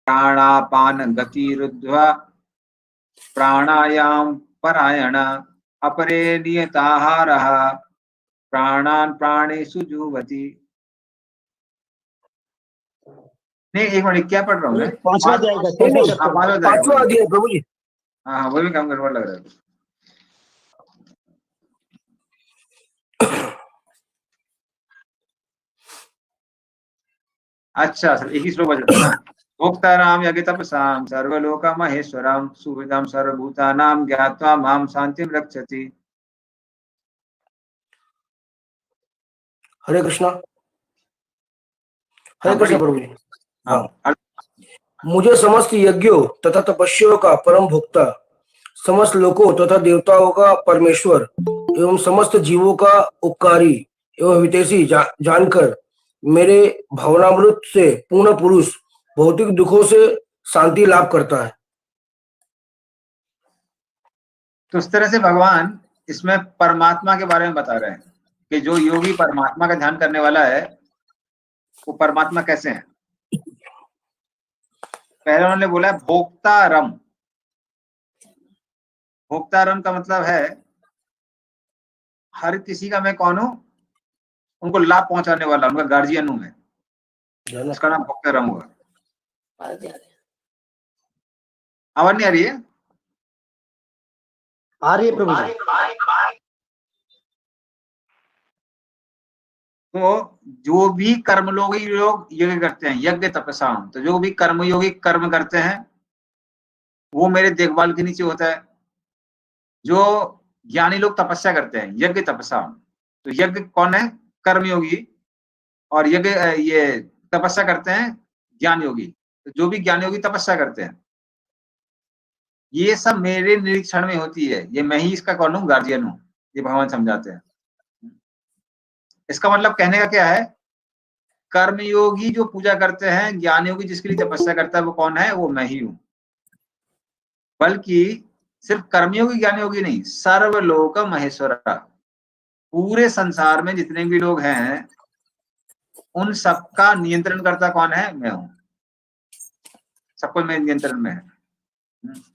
प्राणापान गतिरुद्ध्वा प्राणायाम परायण अपरे नियताहारः प्राणान प्राणेषु जुह्वति। नहीं, एक मिनट, क्या पढ़ रहा हूँ मैं? पांचवा अध्याय प्रभु जी। हाँ, वो भी काम गड़बड़ लग रहा है। अच्छा, एक ही श्लोक बचा था ना। भोक्ताराम यज्ञ तपसाम सर्वलोक महेश्वरम सुहृदम सर्वभूतानां ज्ञात्वा माम शांतिम रक्षति। हरे कृष्णा। हरे कृष्णा प्रभु जी। हाँ। मुझे समस्त यज्ञों तथा तपस्याओं का परम भोक्ता, समस्त लोकों तथा देवताओं का परमेश्वर एवं समस्त जीवों का उपकारी एवं हितैषी जानकर मेरे भावनामृत से पूर्ण पुरुष भौतिक दुखों से शांति लाभ करता है। तो इस तरह से भगवान इसमें परमात्मा के बारे में बता रहे हैं कि जो योगी परमात्मा का ध्यान करने वाला है वो परमात्मा कैसे है। पहले उन्होंने बोला भोक्तारम। भोक्तारम का मतलब है हर किसी का मैं कौन हूं, उनको लाभ पहुंचाने वाला, उनका गार्जियन हूं मैं, इसका नाम भोक्तारम हुआ। आवाज नहीं आ रही है? आ रही है प्रभु जी। तो जो भी कर्मयोगी लोग यज्ञ करते हैं, यज्ञ तपस्याम, तो जो भी कर्मयोगी कर्म करते हैं वो मेरे देखभाल के नीचे होता है। जो ज्ञानी लोग तपस्या करते हैं, यज्ञ तपस्याम, तो यज्ञ कौन है? कर्मयोगी। और यज्ञ ये तपस्या करते हैं ज्ञान योगी। तो जो भी ज्ञान योगी तपस्या करते हैं ये सब मेरे निरीक्षण में होती है, ये मैं ही इसका कौन हूं? गार्जियन हूं। ये भगवान समझाते हैं। इसका मतलब कहने का क्या है? कर्मयोगी जो पूजा करते हैं, ज्ञान योगी जिसके लिए तपस्या करता है, वो कौन है? वो मैं ही हूं। बल्कि सिर्फ कर्मयोगी ज्ञान योगी नहीं, सर्वलोक महेश्वर, पूरे संसार में जितने भी लोग हैं उन सबका नियंत्रण करता कौन है? मैं हूं। सबको मेरे नियंत्रण में है।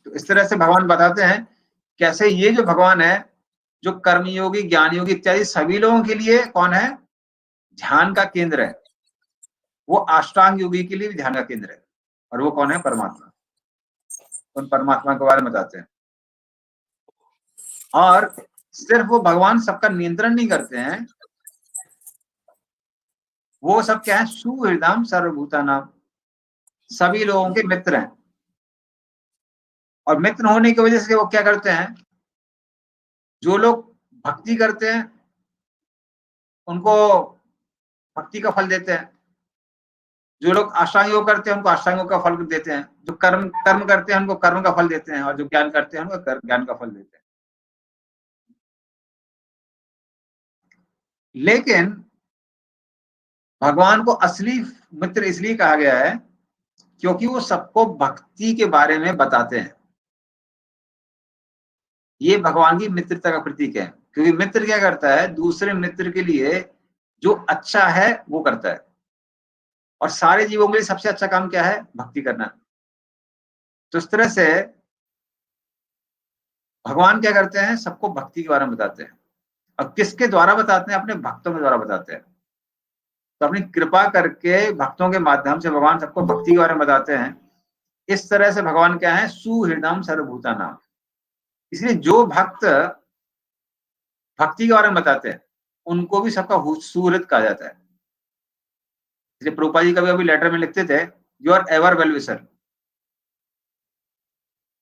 तो इस तरह से भगवान बताते हैं कैसे ये जो भगवान है, जो कर्मयोगी ज्ञान योगी इत्यादि सभी लोगों के लिए कौन है? ध्यान का केंद्र है। वो अष्टांग योगी के लिए भी ध्यान का केंद्र है। और वो कौन है? परमात्मा। उन परमात्मा के बारे में बताते हैं। और सिर्फ वो भगवान सबका नियंत्रण नहीं करते हैं, वो सब क्या है? सुहृदम सर्वभूतानाम, सभी लोगों के मित्र हैं। और मित्र होने की वजह से वो क्या करते हैं? जो लोग भक्ति करते हैं उनको भक्ति का फल देते हैं। जो लोग अष्टांग योग करते हैं उनको अष्टांग योग का फल देते हैं। जो कर्म करते हैं उनको कर्म का फल देते हैं। और जो ज्ञान करते हैं उनको ज्ञान का फल देते हैं। लेकिन भगवान को असली मित्र इसलिए कहा गया है क्योंकि वो सबको भक्ति के बारे में बताते हैं। ये भगवान की मित्रता का प्रतीक है। क्योंकि मित्र क्या करता है? दूसरे मित्र के लिए जो अच्छा है वो करता है। और सारे जीवों के लिए सबसे अच्छा काम क्या है? भक्ति करना। तो इस तरह से भगवान क्या करते हैं? सबको भक्ति के बारे में बताते हैं। अब किसके द्वारा बताते हैं? अपने भक्तों के द्वारा बताते हैं। तो अपनी कृपा करके भक्तों के माध्यम से भगवान सबको भक्ति के बारे में बताते हैं। इस तरह से भगवान क्या है? सुहृदम सर्वभूतानाम। इसलिए जो भक्त भक्ति के बारे में बताते हैं उनको भी सबका सुहृद कहा जाता है। इसलिए प्रभुपाद जी कभी कभी लेटर में लिखते थे, you are ever well wisher.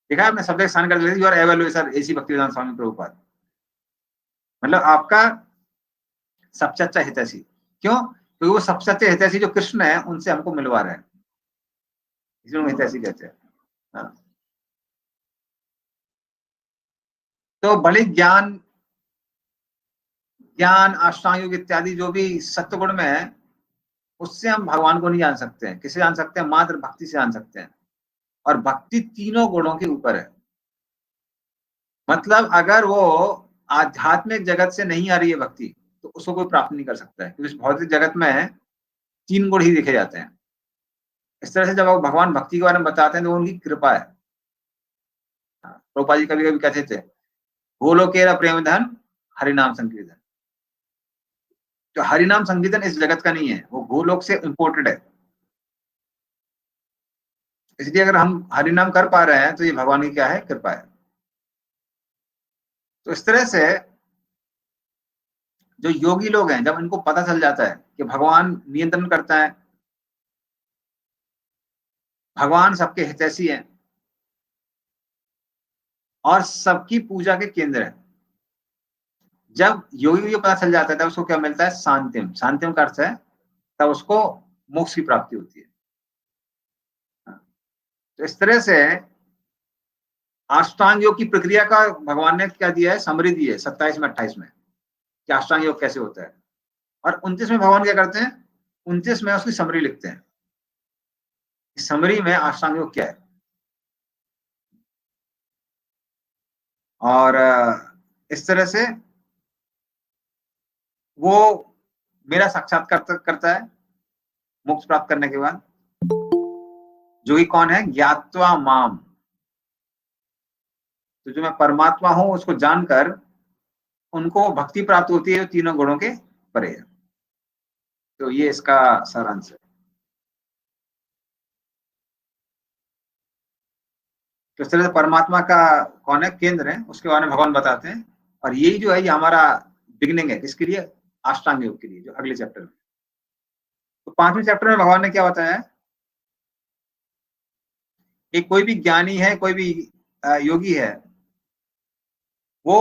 देखा आपने? शब्द स्थान कर दिया, you are ever well wisher, ऐसी भक्तिवेदांत स्वामी प्रभुपाद। मतलब आपका सबसे अच्छा हितैषी। क्यों? क्योंकि वो सबसे अच्छे हितैषी जो कृष्ण है उनसे हमको मिलवा रहे हैं, इसलिए हितैषी कहते हैं। हाँ। तो भले ज्ञान अष्टांग योग इत्यादि जो भी सत्वगुण में है उससे हम भगवान को नहीं जान सकते हैं। किसे जान सकते हैं? मात्र भक्ति से जान सकते हैं। और भक्ति तीनों गुणों के ऊपर है। मतलब अगर वो आध्यात्मिक जगत से नहीं आ रही है भक्ति तो उसको कोई प्राप्त नहीं कर सकता है। क्योंकि इस भौतिक जगत में 3 गुण ही देखे जाते हैं। इस तरह से जब वो भगवान भक्ति के बारे में बताते हैं तो उनकी कृपा है। प्रभुपाद जी कभी कभी कहते थे, गोलोकेरा प्रेम धन हरिनाम संकीर्तन। तो हरिनाम संकीर्तन इस जगत का नहीं है, वो गोलोक से इंपोर्टेड है। इसलिए अगर हम हरिनाम कर पा रहे हैं तो ये भगवान की क्या है, कृपा है। तो इस तरह से जो योगी लोग हैं, जब इनको पता चल जाता है कि भगवान नियंत्रण करता है, भगवान सबके हितैषी है और सबकी पूजा के केंद्र है, जब योगी को ये पता चल जाता है तब उसको क्या मिलता है, शांतिम। शांतिम का अर्थ है तब उसको मोक्ष की प्राप्ति होती है। तो इस तरह से अष्टांग योग की प्रक्रिया का भगवान ने क्या दिया है, समरी दी है 27 में 28 में, कि अष्टांग योग कैसे होता है। और 29 में भगवान क्या करते हैं, 29 में उसकी समरी लिखते हैं, समरी में अष्टांग योग क्या है। और इस तरह से वो मेरा साक्षात्कार करता है मोक्ष प्राप्त करने के बाद, जो कि कौन है, ज्ञात्वा माम। तो जो मैं परमात्मा हूं उसको जानकर उनको भक्ति प्राप्त होती है जो तीनों गुणों के परे है। तो ये इसका सारांश है। तो इस तरह से परमात्मा का कौन है, केंद्र है, उसके बारे में भगवान बताते हैं। और यही जो है ये हमारा बिगिनिंग है, किसके लिए, अष्टांग योग के लिए, जो अगले चैप्टर में। तो 5वें चैप्टर में भगवान ने क्या बताया है, कि कोई भी ज्ञानी है, कोई भी योगी है, वो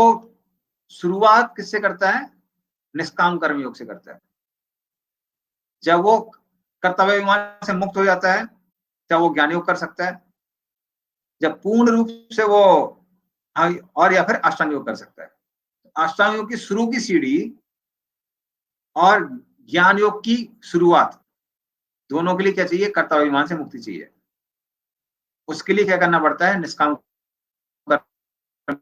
शुरुआत किससे करता है, निष्काम कर्म योग से करता है। जब वो कर्तव्य अभिमान से मुक्त हो जाता है तब वो ज्ञान योग कर सकता है, जब पूर्ण रूप से वो और या फिर अष्टांग योग कर सकता है। अष्टांग योग की शुरू की सीढ़ी और ज्ञान योग की शुरुआत, दोनों के लिए क्या चाहिए, कर्तव्य अभिमान से मुक्ति चाहिए। उसके लिए क्या करना पड़ता है, निष्काम करना पड़ता है।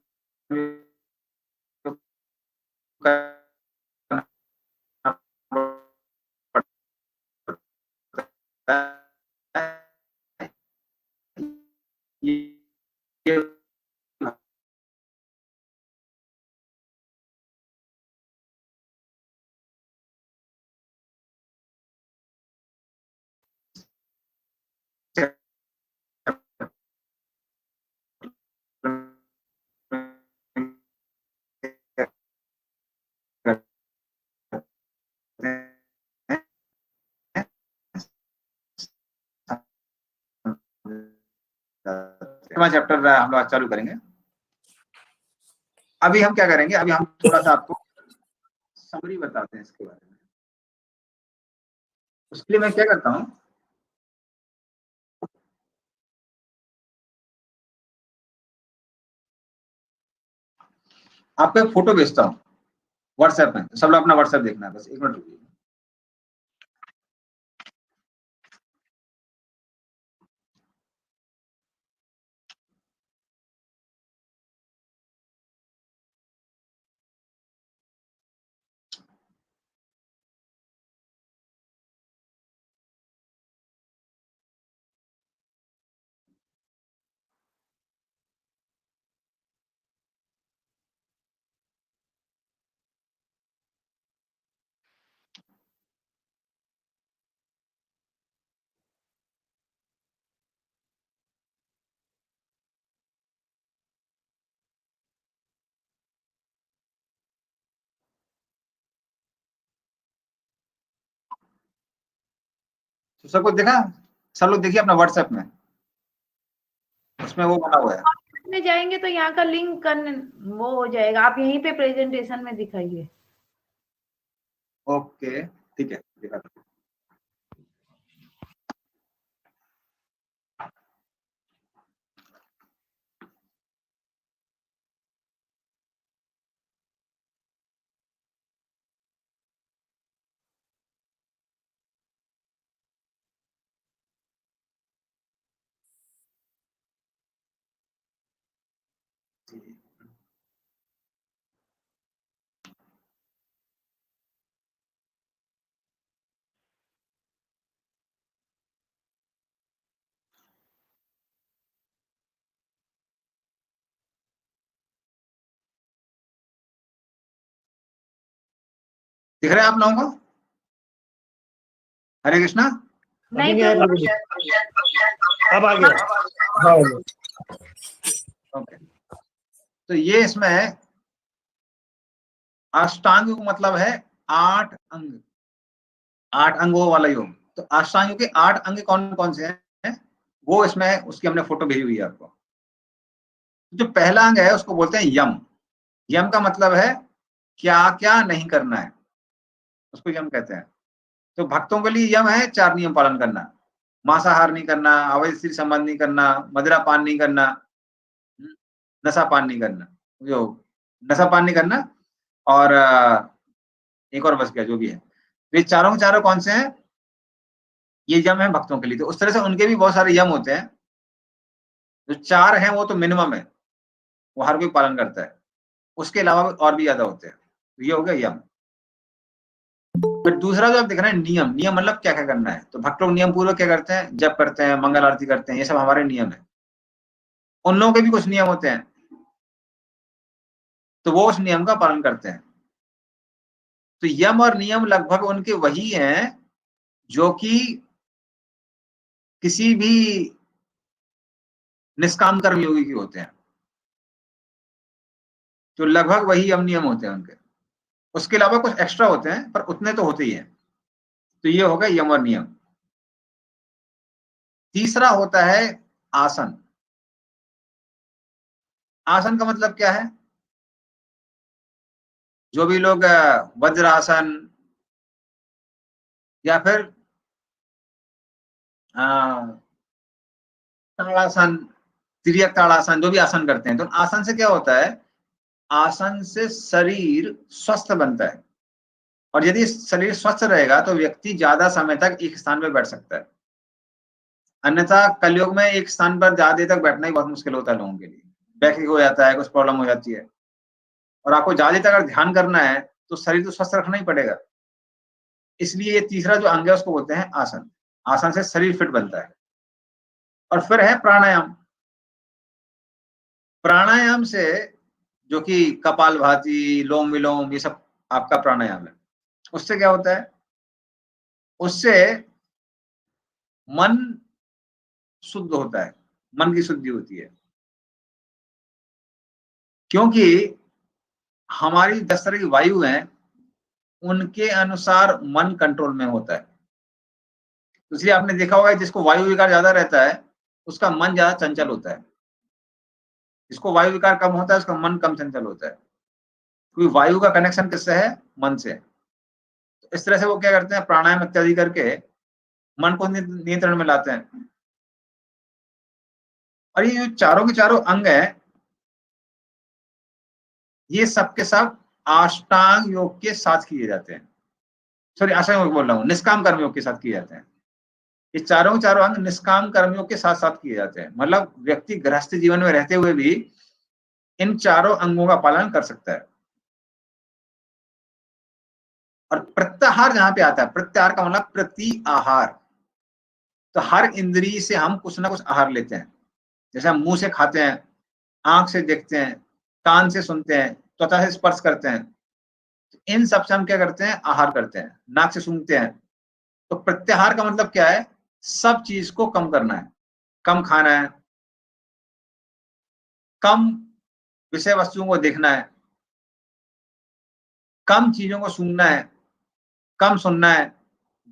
ये चैप्टर हम लोग चालू करेंगे। अभी हम क्या करेंगे, अभी हम थोड़ा सा आपको समरी बताते हैं इसके बारे में। उसके लिए मैं क्या करता हूँ, आपको एक फोटो भेजता हूँ व्हाट्सएप में, सब लोग अपना व्हाट्सएप देखना है, बस 1 मिनट रुकिए। तो सबको देखा, सब लोग देखिए अपना व्हाट्सएप में, उसमें वो बना हुआ है। में जाएंगे तो यहाँ का लिंक वो हो जाएगा, आप यहीं पे प्रेजेंटेशन में दिखाइए। ओके ठीक है, दिखा दो। दिख रहा है आप लोगों को? हरे कृष्णा। नहीं अभी नहीं आया प्रभु। प्रभु जी। अब आ गया। हाँ ओके, तो ये इसमें अष्टांग योग मतलब है 8 अंग, 8 अंगों वाला योग। तो अष्टांग योग के 8 अंग कौन कौन से हैं वो इसमें उसकी हमने फोटो भेजी हुई है आपको। जो पहला अंग है उसको बोलते हैं यम। यम का मतलब है क्या क्या नहीं करना है, उसको यम कहते हैं। तो भक्तों के लिए यम है 4 नियम पालन करना, मांसाहार नहीं करना, अवैध स्त्री संबंध नहीं करना, मदिरा पान नहीं करना, नशा पान नहीं करना, जो नशा पान नहीं करना, और एक और बस गया जो भी है। तो ये चारों के चारों कौन से हैं? ये यम है भक्तों के लिए। तो उस तरह से उनके भी बहुत सारे यम होते हैं। जो 4 हैं वो तो मिनिमम है, वो हर कोई पालन करता है, उसके अलावा और भी ज्यादा होते हैं। तो ये हो गया यम। फिर दूसरा जो आप देख रहे हैं नियम। नियम मतलब क्या क्या करना है। तो भक्त लोग नियम पूर्वक क्या करते हैं? जप करते हैं, मंगल आरती करते हैं, ये सब हमारे नियम है। उन लोगों के भी कुछ नियम होते हैं, तो वो उस नियम का पालन करते हैं। तो यम और नियम लगभग उनके वही हैं जो कि किसी भी निष्काम कर्म योगी के होते हैं। तो लगभग वही यम नियम होते हैं उनके। उसके अलावा कुछ एक्स्ट्रा होते हैं पर उतने तो होते ही हैं। तो ये होगा यम और नियम। तीसरा होता है आसन। आसन का मतलब क्या है? जो भी लोग वज्रासन या फिर ताड़ासन, तिर्यक ताड़ासन, जो भी आसन करते हैं, तो आसन से क्या होता है? आसन से शरीर स्वस्थ बनता है, और यदि शरीर स्वस्थ रहेगा तो व्यक्ति ज्यादा समय तक एक स्थान पर बैठ सकता है। अन्यथा कलयुग में एक स्थान पर ज्यादा देर तक बैठना ही बहुत मुश्किल होता है लोगों के लिए। बैक हो जाता है, कुछ प्रॉब्लम हो जाती है। और आपको ज्यादा देर तक अगर ध्यान करना है तो शरीर तो स्वस्थ रखना ही पड़ेगा। इसलिए ये तीसरा जो अंग है उसको बोलते हैं आसन। आसन से शरीर फिट बनता है। और फिर है प्राणायाम। प्राणायाम से, जो कि कपालभाति, लोम विलोम, ये सब आपका प्राणायाम है, उससे क्या होता है? उससे मन शुद्ध होता है, मन की शुद्धि होती है। क्योंकि हमारी 10 तरह की वायु है, उनके अनुसार मन कंट्रोल में होता है। इसलिए आपने देखा होगा जिसको वायु विकार ज्यादा रहता है उसका मन ज्यादा चंचल होता है। जिसको वायु विकार कम होता है उसका मन कम चंचल होता है, क्योंकि वायु का कनेक्शन किससे है? मन से। तो इस तरह से वो क्या करते हैं? प्राणायाम इत्यादि करके मन को नियंत्रण में लाते हैं। और ये जो चारों के चारों अंग है, ये सब के सब अष्टांग योग के साथ किए जाते हैं। सॉरी, अष्टांग योग बोल रहा हूँ, निष्काम कर्म योग के साथ किए जाते हैं। ये चारों के चारों अंग निष्काम कर्मियों के साथ साथ किए जाते हैं। मतलब व्यक्ति गृहस्थ जीवन में रहते हुए भी इन चारों अंगों का पालन कर सकता है। और प्रत्याहार जहां पे आता है, प्रत्याहार का मतलब प्रति आहार। तो हर इंद्रिय से हम कुछ ना कुछ आहार लेते हैं। जैसे हम मुंह से खाते हैं, आंख से देखते हैं, कान से सुनते हैं, त्वचा से स्पर्श करते हैं। इन सब से हम क्या करते हैं? आहार करते हैं। नाक से सूंघते हैं। तो प्रत्याहार का मतलब क्या है? सब चीज को कम करना है, कम खाना है, कम विषय वस्तुओं को देखना है, कम चीजों को सूंघना है, कम सुनना है,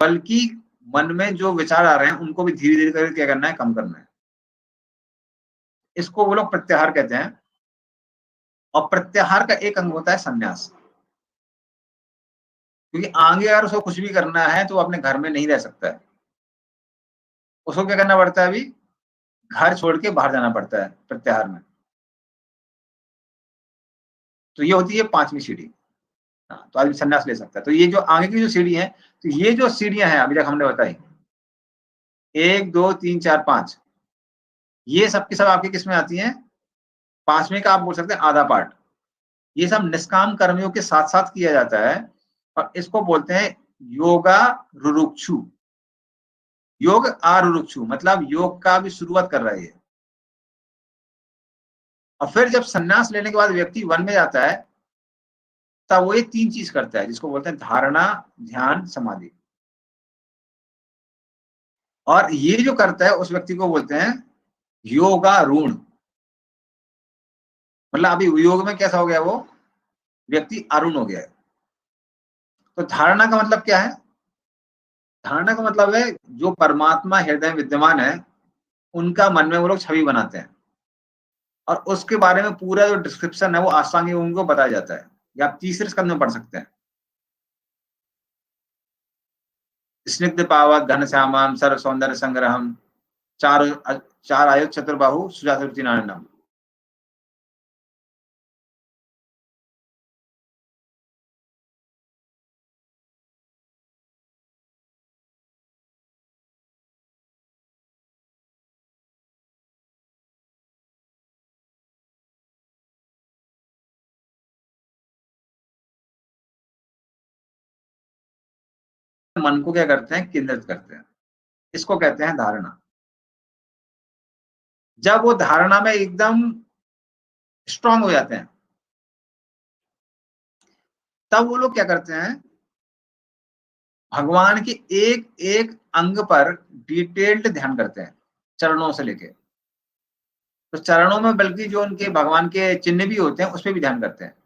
बल्कि मन में जो विचार आ रहे हैं उनको भी धीरे धीरे करके क्या करना है? कम करना है। इसको वो लोग प्रत्याहार कहते हैं। और प्रत्याहार का एक अंग होता है संन्यास। क्योंकि आगे अगर उसको कुछ भी करना है तो वो अपने घर में नहीं रह सकता है, उसको क्या करना पड़ता है? अभी घर छोड़ के बाहर जाना पड़ता है प्रत्याहार में। तो ये होती है 5वीं सीढ़ी। हाँ, तो आदमी संन्यास ले सकता है। तो ये जो आगे की जो सीढ़ी है, तो ये जो सीढ़ियां हैं अभी तक हमने बताई, 1 2 3 4 5, ये सब की सब आपकी किस में आती हैं? 5वीं का आप बोल सकते हैं आधा पार्ट। ये सब निष्काम कर्मियों के साथ साथ किया जाता है, और इसको बोलते हैं योगा रुरुक्षु। योग आरुरुक्षु मतलब योग का भी शुरुआत कर रही है। और फिर जब संन्यास लेने के बाद व्यक्ति वन में जाता है, तब वो ये 3 चीज करता है, जिसको बोलते हैं धारणा, ध्यान, समाधि। और ये जो करता है उस व्यक्ति को बोलते हैं योगारूढ़। मतलब अभी योग में कैसा हो गया, वो व्यक्ति अरुण हो गया है। तो धारणा का मतलब क्या है? धारणा का मतलब है जो परमात्मा हृदय में विद्यमान है, उनका मन में वो लोग छवि बनाते हैं, और उसके बारे में पूरा जो डिस्क्रिप्शन है वो अष्टांग योग को बताया जाता है। या आप तीसरे स्कंद में पढ़ सकते हैं। स्निग्ध पावक घन श्यामम सर्व सौंदर्य संग्रहम चार आयुध चतुर्बाहु सुजातृति नारायणम। मन को क्या करते हैं? केंद्रित करते हैं। इसको कहते हैं धारणा। जब वो धारणा में एकदम स्ट्रांग हो जाते हैं, तब वो लोग क्या करते हैं? भगवान के एक एक अंग पर डिटेल्ड ध्यान करते हैं, चरणों से लेके। तो चरणों में बल्कि जो उनके भगवान के चिन्ह भी होते हैं उस पर भी ध्यान करते हैं।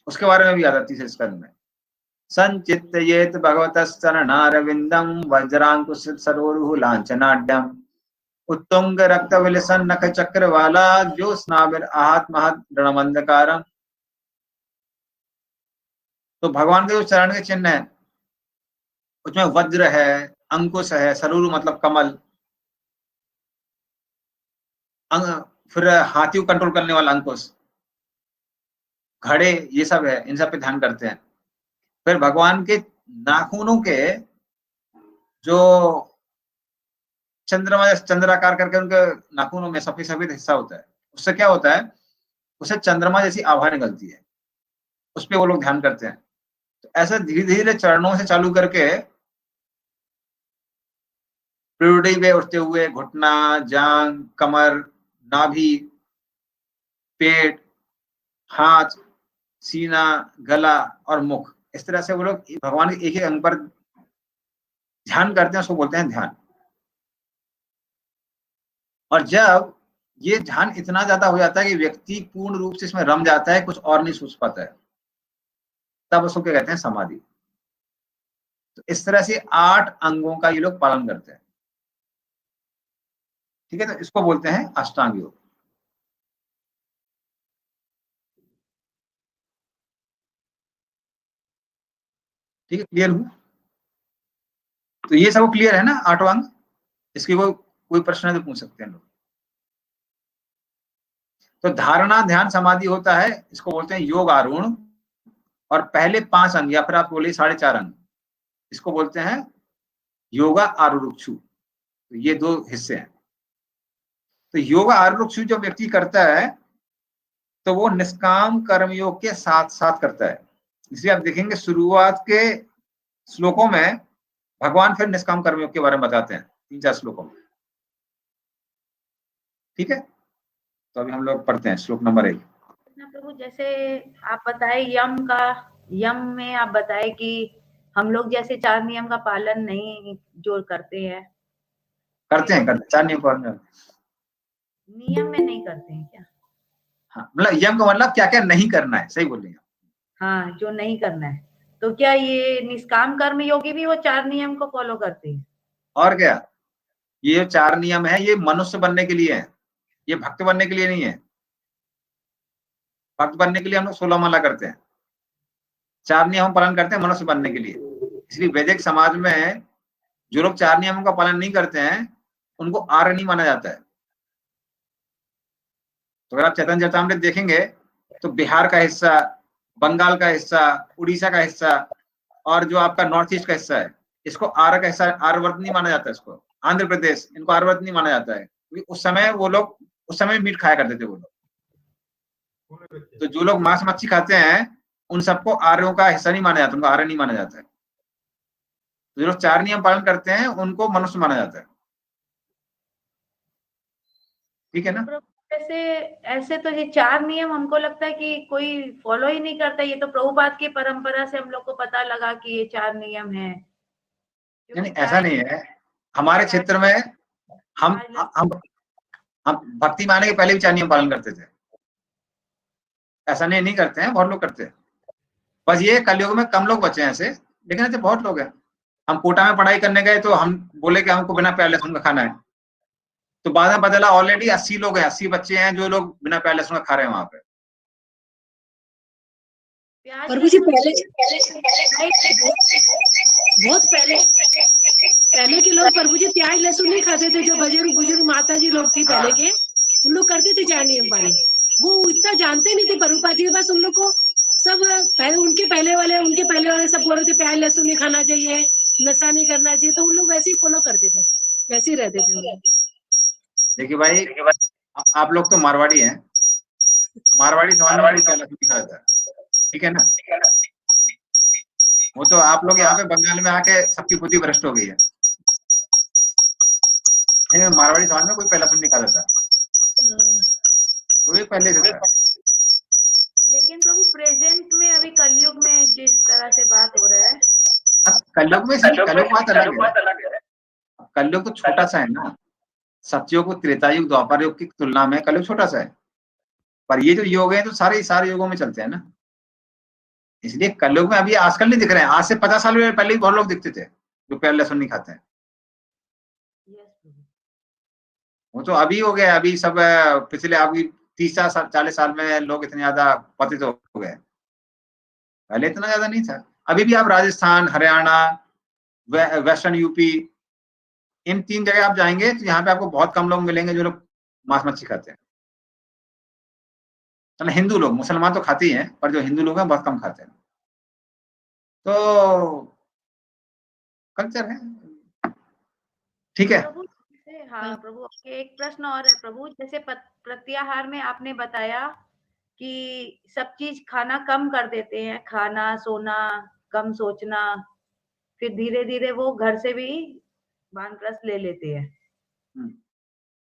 उसके बारे में भी आता है तीसरे स्कंद में। संचित्तयेत भगवतश्चरणारविंदम वज्रांकुश सरोरुह लांछनाढ्यम उत्तुंग रक्त विलसन नख चक्रवाला ज्योत्स्नाभिर आहत महत रणमंधकारम। तो भगवान के जो चरण के चिन्ह है उसमें वज्र है, अंकुश है, सरूर मतलब कमल, फिर हाथी को कंट्रोल करने वाला अंकुश, घड़े, ये सब है, इन सब पे ध्यान करते हैं। फिर भगवान के नाखूनों के जो चंद्रमा या चंद्राकार करके उनके नाखूनों में सफेद सफेद हिस्सा होता है, उससे क्या होता है? उससे चंद्रमा जैसी आभा निकलती है, उस पर वो लोग ध्यान करते हैं। तो ऐसा धीरे धीरे चरणों से चालू करके प्रियोडी पे उठते हुए घुटना, जांग, कमर, नाभि, पेट, हाथ, सीना, गला और मुख, इस तरह से वो लोग भगवान के एक एक अंग पर ध्यान करते हैं, उसको बोलते हैं ध्यान। और जब ये ध्यान इतना ज्यादा हो जाता है कि व्यक्ति पूर्ण रूप से इसमें रम जाता है, कुछ और नहीं सोच पाता है, तब उसको क्या कहते हैं? समाधि। तो इस तरह से 8 अंगों का ये लोग पालन करते हैं। ठीक है, तो इसको बोलते हैं अष्टांग योग। ठीक है, क्लियर हुआ? तो ये सब क्लियर है ना, 8 अंग? इसकी कोई प्रश्न है तो पूछ सकते हैं लोग। तो धारणा, ध्यान, समाधि होता है, इसको बोलते हैं योग आरूढ़। और पहले 5 अंग या फिर आप बोलिए 4.5 अंग, इसको बोलते हैं योगा आरूढ़। तो ये 2 हिस्से हैं। तो योगा आरूढ़ जो व्यक्ति करता है तो वो निष्काम कर्मयोग के साथ साथ करता है। इसलिए आप देखेंगे शुरुआत के श्लोकों में भगवान फिर निष्काम कर्मयोग के बारे में बताते हैं, 3-4 श्लोकों में। ठीक है, तो अभी हम लोग पढ़ते हैं श्लोक नंबर 1। प्रभु, जैसे आप बताए यम में आप बताए कि हम लोग जैसे 4 नियम का पालन नहीं जो करते हैं, 4 नियम पालन नियम में नहीं करते हैं क्या? हाँ, मतलब यम का मतलब क्या क्या नहीं करना है, सही बोल रही हैं। हाँ, जो नहीं करना है। तो क्या ये निष्काम कर्म योगी भी वो 4 नियम को फॉलो करते हैं? और क्या, ये 4 नियम है, ये मनुष्य बनने के लिए है, ये भक्त बनने के लिए नहीं है। भक्त बनने के लिए हम लोग 16 माला करते हैं, 4 नियम हम पालन करते हैं मनुष्य बनने के लिए। इसलिए वैदिक समाज में जो लोग 4 नियमों का पालन नहीं करते हैं उनको आर्य नहीं माना जाता है। तो अगर आप चैतन्य चरितामृत देखेंगे तो बिहार का हिस्सा, बंगाल का हिस्सा, उड़ीसा का हिस्सा और जो आपका नॉर्थ ईस्ट का हिस्सा है, इसको आर्य का हिस्सा, आर्यवर्त नहीं माना जाता। इसको आंध्र प्रदेश, इनको आर्यवर्त नहीं माना जाता है, क्योंकि उस समय मीट खाया करते थे वो लोग। तो जो लोग मांस मच्छी खाते हैं उन सबको आर्यों का हिस्सा नहीं माना जाता, उनको आर्य नहीं माना जाता है। तो जो लोग 4 नियम पालन करते हैं उनको मनुष्य माना जाता है। ठीक है ना? जैसे ऐसे तो ये 4 नियम हमको लगता है कि कोई फॉलो ही नहीं करता। ये तो प्रभुपाद की परंपरा से हम लोग को पता लगा कि ये 4 नियम हैं। नहीं क्योंकि ऐसा नहीं है, हमारे क्षेत्र में हम प्याज हम हम भक्ति में आने के पहले भी 4 नियम पालन करते थे। ऐसा नहीं करते हैं, बहुत लोग करते हैं। बस ये कलयुग में कम लोग बचे हैं ऐसे, लेकिन ऐसे बहुत लोग हैं। हम कोटा में पढ़ाई करने गए तो हम बोले कि हमको बिना प्याज लहसुन का खाना है, तो बाद में पता चला ऑलरेडी 80 लोग हैं, 80 बच्चे हैं जो लोग बिना प्याज लहसुन का खा रहे हैं वहां पे। प्याज प्रभु जी लहसुन बहुत पहले के लोग प्रभु जी प्याज लहसुन नहीं खाते थे। जो बुजुर्ग माता जी लोग थी पहले के, उन लोग करते थे 4 नियम पालन। वो इतना जानते नहीं थे प्रभुपाद जी के पास। उन लोग को सब पहले उनके पहले वाले सब बोल रहे थे प्याज लहसुन नहीं खाना चाहिए, नशा नहीं करना चाहिए, तो उन लोग वैसे ही फॉलो करते थे, वैसे ही रहते थे। देखिए भाई, आप लोग तो मारवाड़ी हैं, मारवाड़ी समाज में कोई प्याज लहसुन नहीं खाता है, ठीक है ना। वो तो आप लोग यहाँ पे बंगाल में आके सबकी बुद्धि भ्रष्ट हो गई है। मारवाड़ी समाज में कोई प्याज लहसुन नहीं खाता था, तो ये पहले से था। लेकिन प्रभु प्रेजेंट में अभी कलयुग में जिस तरह से बात हो रहा है, कलयुग में कलयुग बात अलग है। कलयुग तो छोटा सा है ना, सतयुग त्रेता युग द्वापर युग की तुलना में कलयुग छोटा सा है। पर ये जो योग है तो सारे युगों में चलते हैं ना, इसलिए कलयुग में अभी आजकल नहीं दिख रहे हैं। आज से 50 साल पहले ही बहुत लोग दिखते थे जो प्याज लहसुन नहीं खाते हैं। वो तो अभी हो गया, अभी सब पिछले अभी 30 साल 40 साल में लोग इतने ज्यादा पतित हो गए, पहले इतना ज्यादा नहीं था। अभी भी आप राजस्थान, हरियाणा, वेस्टर्न यूपी, इन 3 जगह आप जाएंगे तो यहाँ पे आपको बहुत कम लोग मिलेंगे जो लोग मांस मच्छी खाते हैं। तो हिंदू लोग, मुसलमान तो खाते ही हैं, पर जो हिंदू लोग हैं बहुत कम खाते हैं। तो कल्चर है, ठीक है। प्रभु हाँ प्रभु, एक प्रश्न और है प्रभु। जैसे प्रत्याहार में आपने बताया कि सब चीज खाना कम कर देते हैं, खाना सोना कम, सोचना, फिर धीरे धीरे वो घर से भी वानप्रस्थ ले लेते हैं।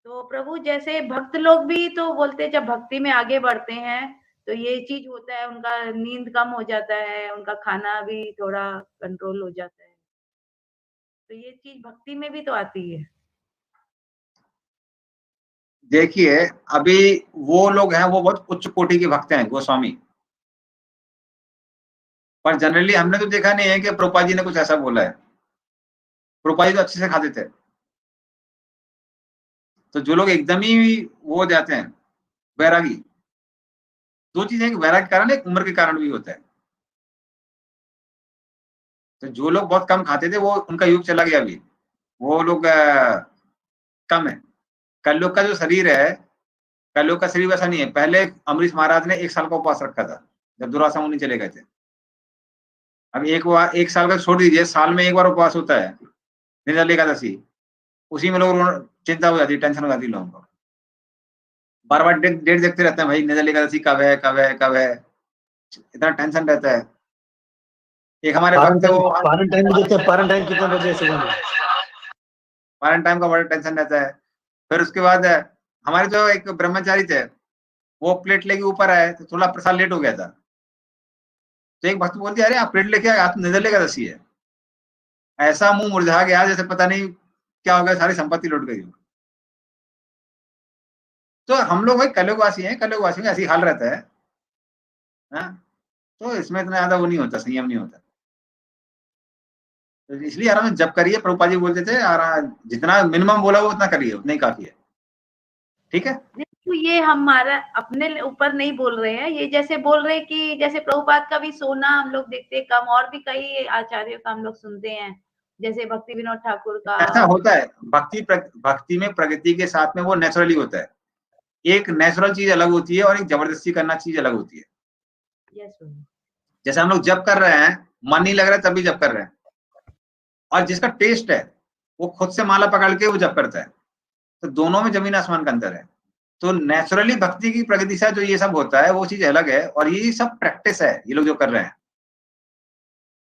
तो प्रभु जैसे भक्त लोग भी तो बोलते हैं जब भक्ति में आगे बढ़ते हैं तो ये चीज होता है, उनका नींद कम हो जाता है, उनका खाना भी थोड़ा कंट्रोल हो जाता है। तो ये चीज भक्ति में भी तो आती है। देखिए अभी वो लोग हैं, वो बहुत उच्च कोटि के भक्त हैं, गोस्वामी। पर जनरली हमने तो देखा नहीं है कि प्रभुपाद जी ने कुछ ऐसा बोला है। प्रभुपाद जी तो अच्छे से खाते थे। तो जो लोग एकदम ही वो हो जाते हैं वैरागी, 2 चीजें, एक वैराग के कारण, एक उम्र के कारण भी होता है। तो जो लोग बहुत कम खाते थे वो उनका युग चला गया, अभी वो लोग कम है। कलयुग का जो शरीर है, कलयुग का शरीर वैसा नहीं है। पहले अमरीश महाराज ने 1 साल का उपवास रखा था जब दुर्वासा मुनि चले गए थे। अब एक साल का छोड़ दीजिए, साल में एक बार उपवास होता है, निर्जला एकादशी। उसी में लोग चिंता हो जाती है, टेंशन हो जाती है लोगों को। बार बार डेट देखते रहते हैं, भाई निर्जला एकादशी कब है कब है कब है, इतना टेंशन रहता है। एक हमारे भक्त पारण टाइम कितने बजे से पारण टाइम का बड़ा टेंशन रहता है। फिर उसके बाद हमारे जो एक ब्रह्मचारी थे, वो प्लेट लेके ऊपर आए तो थोड़ा प्रसाद लेट हो गया था। तो एक भक्त बोलती है, अरे आप प्लेट लेके आए, आप निर्जला एकादशी है। ऐसा मुंह मुरझा गया जैसे पता नहीं क्या हो गया, सारी संपत्ति लुट गई। तो हम लोग भाई कलयुगवासी हैं, कलयुगवासी में ऐसी हाल रहता है ना? तो इसमें इतना ज्यादा वो नहीं होता, संयम नहीं होता। तो इसलिए आराम से जप करिए। प्रभुपाद जी बोलते थे जितना मिनिमम बोला वो उतना करिए, उतना ही काफी है, ठीक है। तो ये हमारा अपने ऊपर नहीं बोल रहे हैं, ये जैसे बोल रहे हैं कि जैसे प्रभुपाद का भी सोना हम लोग देखते हैं कम, और भी कई आचार्यों का हम लोग सुनते हैं, जैसे भक्ति विनोद ठाकुर का। ऐसा होता है, भक्ति में प्रगति के साथ में वो नेचुरली होता है। एक नेचुरल चीज अलग होती है और एक जबरदस्ती करना चीज अलग होती है। जैसे हम लोग जप कर रहे हैं, मन नहीं लग रहा है तभी जप कर रहे हैं, और जिसका टेस्ट है वो खुद से माला पकड़ के वो जप करता है। तो दोनों में जमीन आसमान का अंतर है। तो नेचुरली भक्ति की प्रगति से जो ये सब होता है वो चीज अलग है, और ये सब प्रैक्टिस है ये लोग जो कर रहे हैं।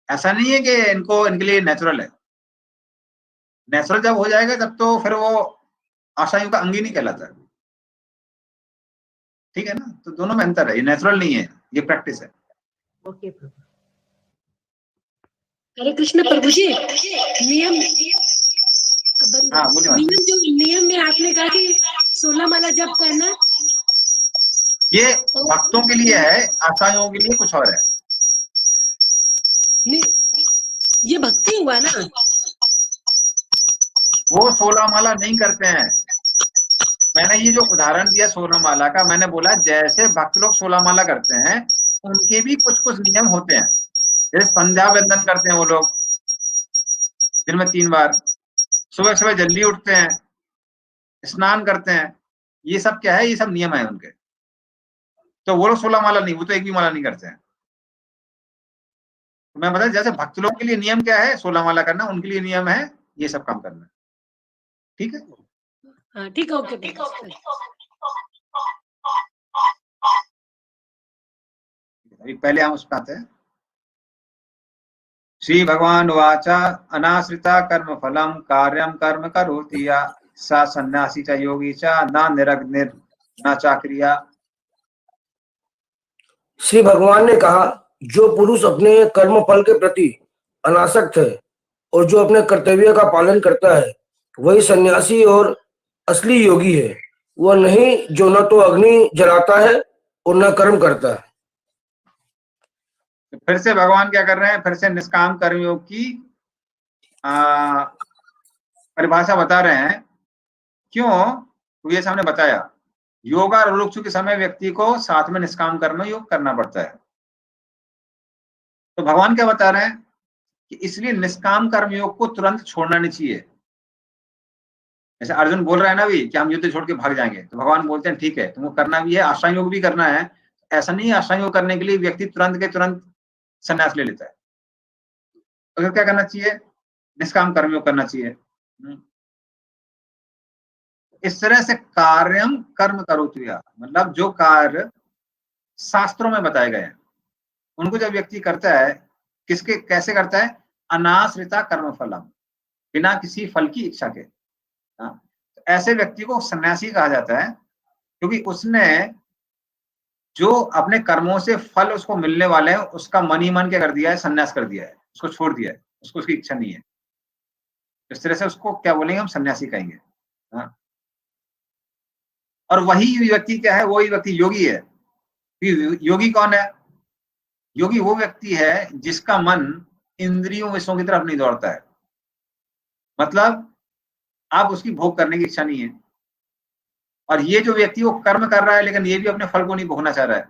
ऐसा नहीं है कि इनके लिए नेचुरल है। नेचुरल जब हो जाएगा तब तो फिर वो आशाओं का अंग ही नहीं कहलाता। ठीक है ना, तो दोनों में अंतर है, ये नेचुरल नहीं है, ये प्रैक्टिस है। ओके प्रभु। हरे कृष्ण प्रभु जी, नियम हाँ बोलिए मैम। नियम जो नियम में आपने कहा कि 16 माला जप करना, ये भक्तों के लिए है, आशाओं के लिए कुछ और है। ये भक्ति हुआ ना, वो 16 माला नहीं करते हैं। मैंने ये जो उदाहरण दिया 16 माला का, मैंने बोला जैसे भक्त लोग 16 माला करते हैं, उनके भी कुछ कुछ नियम होते हैं। जैसे संध्या वंदन करते हैं वो लोग दिन में 3 बार, सुबह सुबह जल्दी उठते हैं, स्नान करते हैं, ये सब क्या है, ये सब नियम है उनके। तो वो लोग 16 माला नहीं, वो तो एक भी माला नहीं करते हैं। तो मैं बता, जैसे भक्त लोग के लिए नियम क्या है 16 माला करना, उनके लिए नियम है ये सब काम करना। ठीक है, हाँ ठीक है, ओके। अभी पहले हम उस पर आते हैं। श्री भगवान वाचा अनाश्रिता कर्म फलम कार्यम कर्म करोति या सा सन्यासी च योगी च न निरग्निर न चाक्रिया। श्री भगवान ने कहा, जो पुरुष अपने कर्म फल के प्रति अनासक्त है और जो अपने कर्तव्य का पालन करता है, वही सन्यासी और असली योगी है। वह नहीं जो न तो अग्नि जलाता है और न कर्म करता है। तो फिर से भगवान क्या कर रहे हैं, फिर से निष्काम कर्मयोग की परिभाषा बता रहे हैं। क्यों? तो ये हमने बताया, योगा और रुक्षु के समय व्यक्ति को साथ में निष्काम कर्म योग करना पड़ता है। तो भगवान क्या बता रहे हैं कि इसलिए निष्काम कर्म योग को तुरंत छोड़ना नहीं चाहिए। जैसे अर्जुन बोल रहा है ना अभी कि हम युद्ध छोड़ के भाग जाएंगे, तो भगवान बोलते हैं ठीक है, तुमको करना भी है, आश्रम योग भी करना है। ऐसा नहीं है आश्रम योग करने के लिए व्यक्ति तुरंत के तुरंत संन्यास ले लेता है। तो क्या करना चाहिए, निष्काम कर्म योग करना चाहिए। इस तरह से कार्यम कर्म करोति, मतलब जो कार्य शास्त्रों में बताए गए हैं उनको जब व्यक्ति करता है, किसके कैसे करता है, अनाश्रिता कर्म फलम, बिना किसी फल की इच्छा के। तो ऐसे व्यक्ति को सन्यासी कहा जाता है, क्योंकि उसने जो अपने कर्मों से फल उसको मिलने वाले हैं उसका मन ही मन क्या कर दिया है, सन्यास कर दिया है, उसको छोड़ दिया है, उसको उसकी इच्छा नहीं है। इस तरह से उसको क्या बोलेंगे, हम सन्यासी कहेंगे। हाँ, और वही व्यक्ति क्या है, वही व्यक्ति योगी है। योगी कौन है? योगी वो व्यक्ति है जिसका मन इंद्रियों विषयों की तरफ नहीं दौड़ता है, मतलब आप उसकी भोग करने की इच्छा नहीं है। और ये जो व्यक्ति वो कर्म कर रहा है लेकिन ये भी अपने फल को नहीं भोगना चाह रहा है,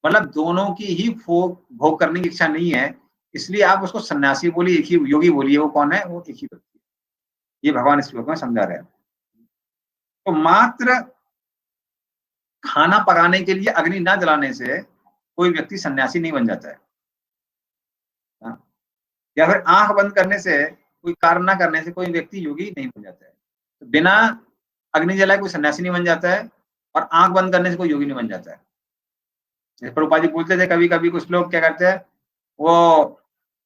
मतलब दोनों की ही भोग करने की इच्छा नहीं है, इसलिए आप उसको सन्यासी बोलिए, एक ही योगी बोलिए। वो कौन है? वो एक ही व्यक्ति। ये भगवान इस श्लोक में समझा रहे हैं। तो मात्र खाना पकाने के लिए अग्नि ना जलाने से कोई व्यक्ति सन्यासी नहीं बन जाता है, या फिर आंख बंद करने से, कोई कार्य ना करने से कोई व्यक्ति योगी नहीं बन जाता है। तो बिना अग्नि जलाए कोई सन्यासी नहीं बन जाता है, और आंख बंद करने से कोई योगी नहीं बन जाता है। जैसे प्रभुपाद जी बोलते थे, कभी कभी कुछ लोग क्या करते हैं, वो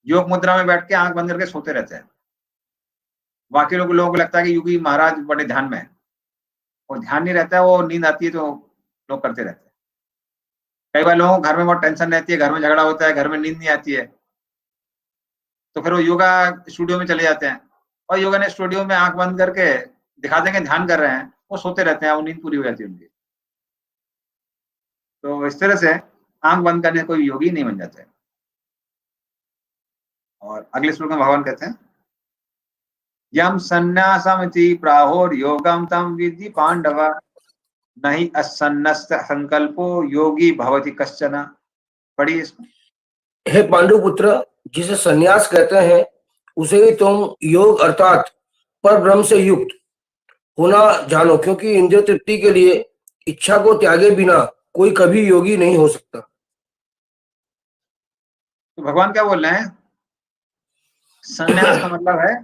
योग मुद्रा में बैठ के आंख बंद करके सोते रहते हैं। बाकी लोगों को लगता है कि योगी महाराज बड़े ध्यान में है, और ध्यान नहीं रहता है, वो नींद आती है तो लोग करते रहते हैं। कई बार लोगों को घर में बहुत टेंशन रहती है, घर में झगड़ा होता है, घर में नींद नहीं आती है, तो फिर वो योगा स्टूडियो में चले जाते हैं, और योगा ने स्टूडियो में आंख बंद करके दिखा देंगे ध्यान कर रहे हैं, वो सोते रहते हैं, वो नींद पूरी हो जाती है उनकी। तो इस तरह से आंख बंद करने कोई योगी नहीं बन जाता है। और अगले श्लोक में भगवान कहते हैं, यम संन्यासमिति प्राहोर योगम तम विद्धि पांडव, नहीं असन्नस्त संकल्पो योगी भवति कश्चन। पढ़िए इसमें। हे पांडुपुत्र, जिसे सन्यास कहते हैं उसे ही तुम योग अर्थात पर ब्रह्म से युक्त होना जानो, क्योंकि इंद्रिय तृप्ति के लिए इच्छा को त्यागे बिना कोई कभी योगी नहीं हो सकता। तो भगवान क्या बोल रहे हैं, संन्यास का मतलब है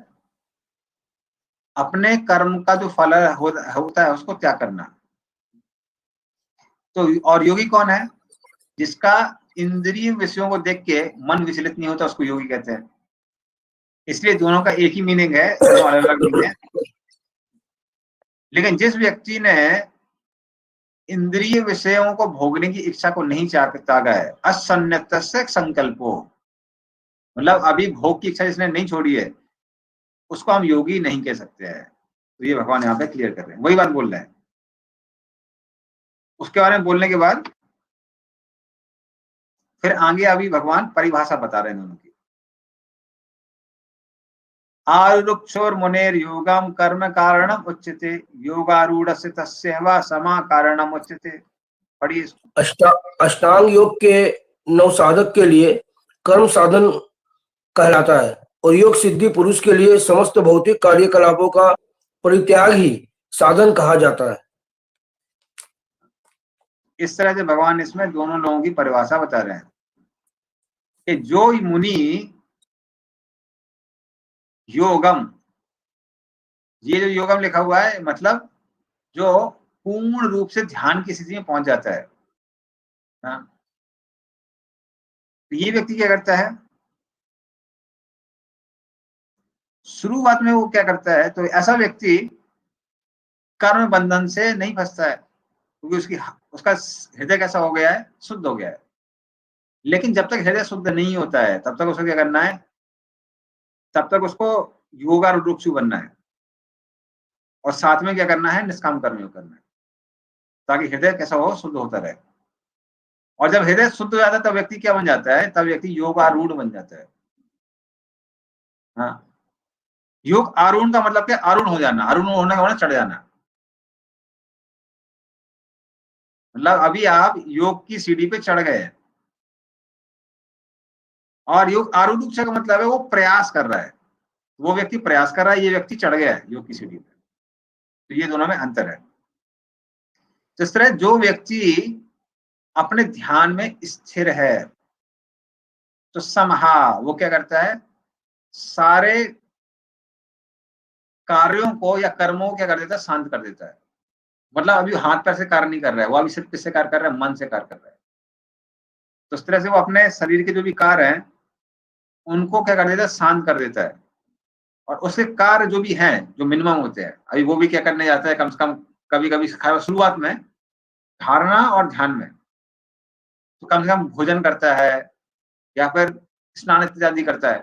अपने कर्म का जो फल होता है उसको त्याग करना। तो और योगी कौन है? जिसका इंद्रिय विषयों को देख के मन विचलित नहीं होता, उसको योगी कहते हैं। इसलिए दोनों का एक ही मीनिंग है, दोनों अलग अलग नहीं है। लेकिन जिस व्यक्ति ने इंद्रिय विषयों को भोगने की इच्छा को नहीं त्यागा है, असन्नतस्य संकल्पो, मतलब अभी भोग की इच्छा जिसने नहीं छोड़ी है उसको हम योगी नहीं कह सकते हैं। तो ये भगवान यहाँ पे क्लियर कर रहे हैं, वही बात बोल रहे हैं। उसके बारे में बोलने के बाद फिर आगे अभी भगवान परिभाषा बता रहे हैं दोनों की। आरुक्षोर मुनेर योगम कर्म कारणम उच्यते, योगारूढ़स्य तस्यैव समा कारणम उच्यते। पढ़िए। अष्टांग योग के नवसाधक के लिए कर्म साधन कहलाता है और योग सिद्धि पुरुष के लिए समस्त भौतिक कार्यकलापों का परित्याग ही साधन कहा जाता है। इस तरह से भगवान इसमें दोनों लोगों की परिभाषा बता रहे हैं कि जो मुनि योगम, ये जो योगम लिखा हुआ है मतलब जो पूर्ण रूप से ध्यान की स्थिति में पहुंच जाता है, तो ये व्यक्ति क्या करता है, शुरुआत में वो क्या करता है, तो ऐसा व्यक्ति कर्म बंधन से नहीं फंसता है क्योंकि उसका हृदय कैसा हो गया है, शुद्ध हो गया है। लेकिन जब तक हृदय शुद्ध नहीं होता है तब तक उसको क्या करना है, तब तक उसको योगारूढ़ बनना है और साथ में क्या करना है, निष्काम कर्म योग करना है, ताकि हृदय कैसा हो, शुद्ध होता रहे। और जब हृदय शुद्ध हो जाता है तब व्यक्ति क्या बन जाता है, तब व्यक्ति योगारूढ़ बन जाता है। हाँ, योग आरूढ़ का मतलब क्या, आरूढ़ हो जाना, आरूढ़ होने का मतलब चढ़ जाना। मतलब अभी आप योग की सीढ़ी पे चढ़ गए हैं और योग आरूढ़ का मतलब है वो प्रयास कर रहा है, वो व्यक्ति प्रयास कर रहा है, ये व्यक्ति चढ़ गया है योग की सीढ़ी पे। तो ये दोनों में अंतर है। तो इस तरह जो व्यक्ति अपने ध्यान में स्थिर है तो समहा वो क्या करता है, सारे कार्यों को या कर्मों को क्या कर देता है, शांत कर देता है। मतलब अभी हाथ पैर से कार्य नहीं कर रहा है, वो अभी सिर्फ किससे कार्य कर रहा है, मन से कार्य कर रहा है। तो इस तरह से वो अपने शरीर के जो भी कार्य हैं उनको क्या कर देता है, शांत कर देता है। और उसके कार्य जो भी हैं, जो मिनिमम होते हैं, अभी वो भी क्या करने जाता है, कम से कम कभी कभी शुरुआत में धारणा और ध्यान में तो कम से कम भोजन करता है या फिर स्नान इत्यादि करता है,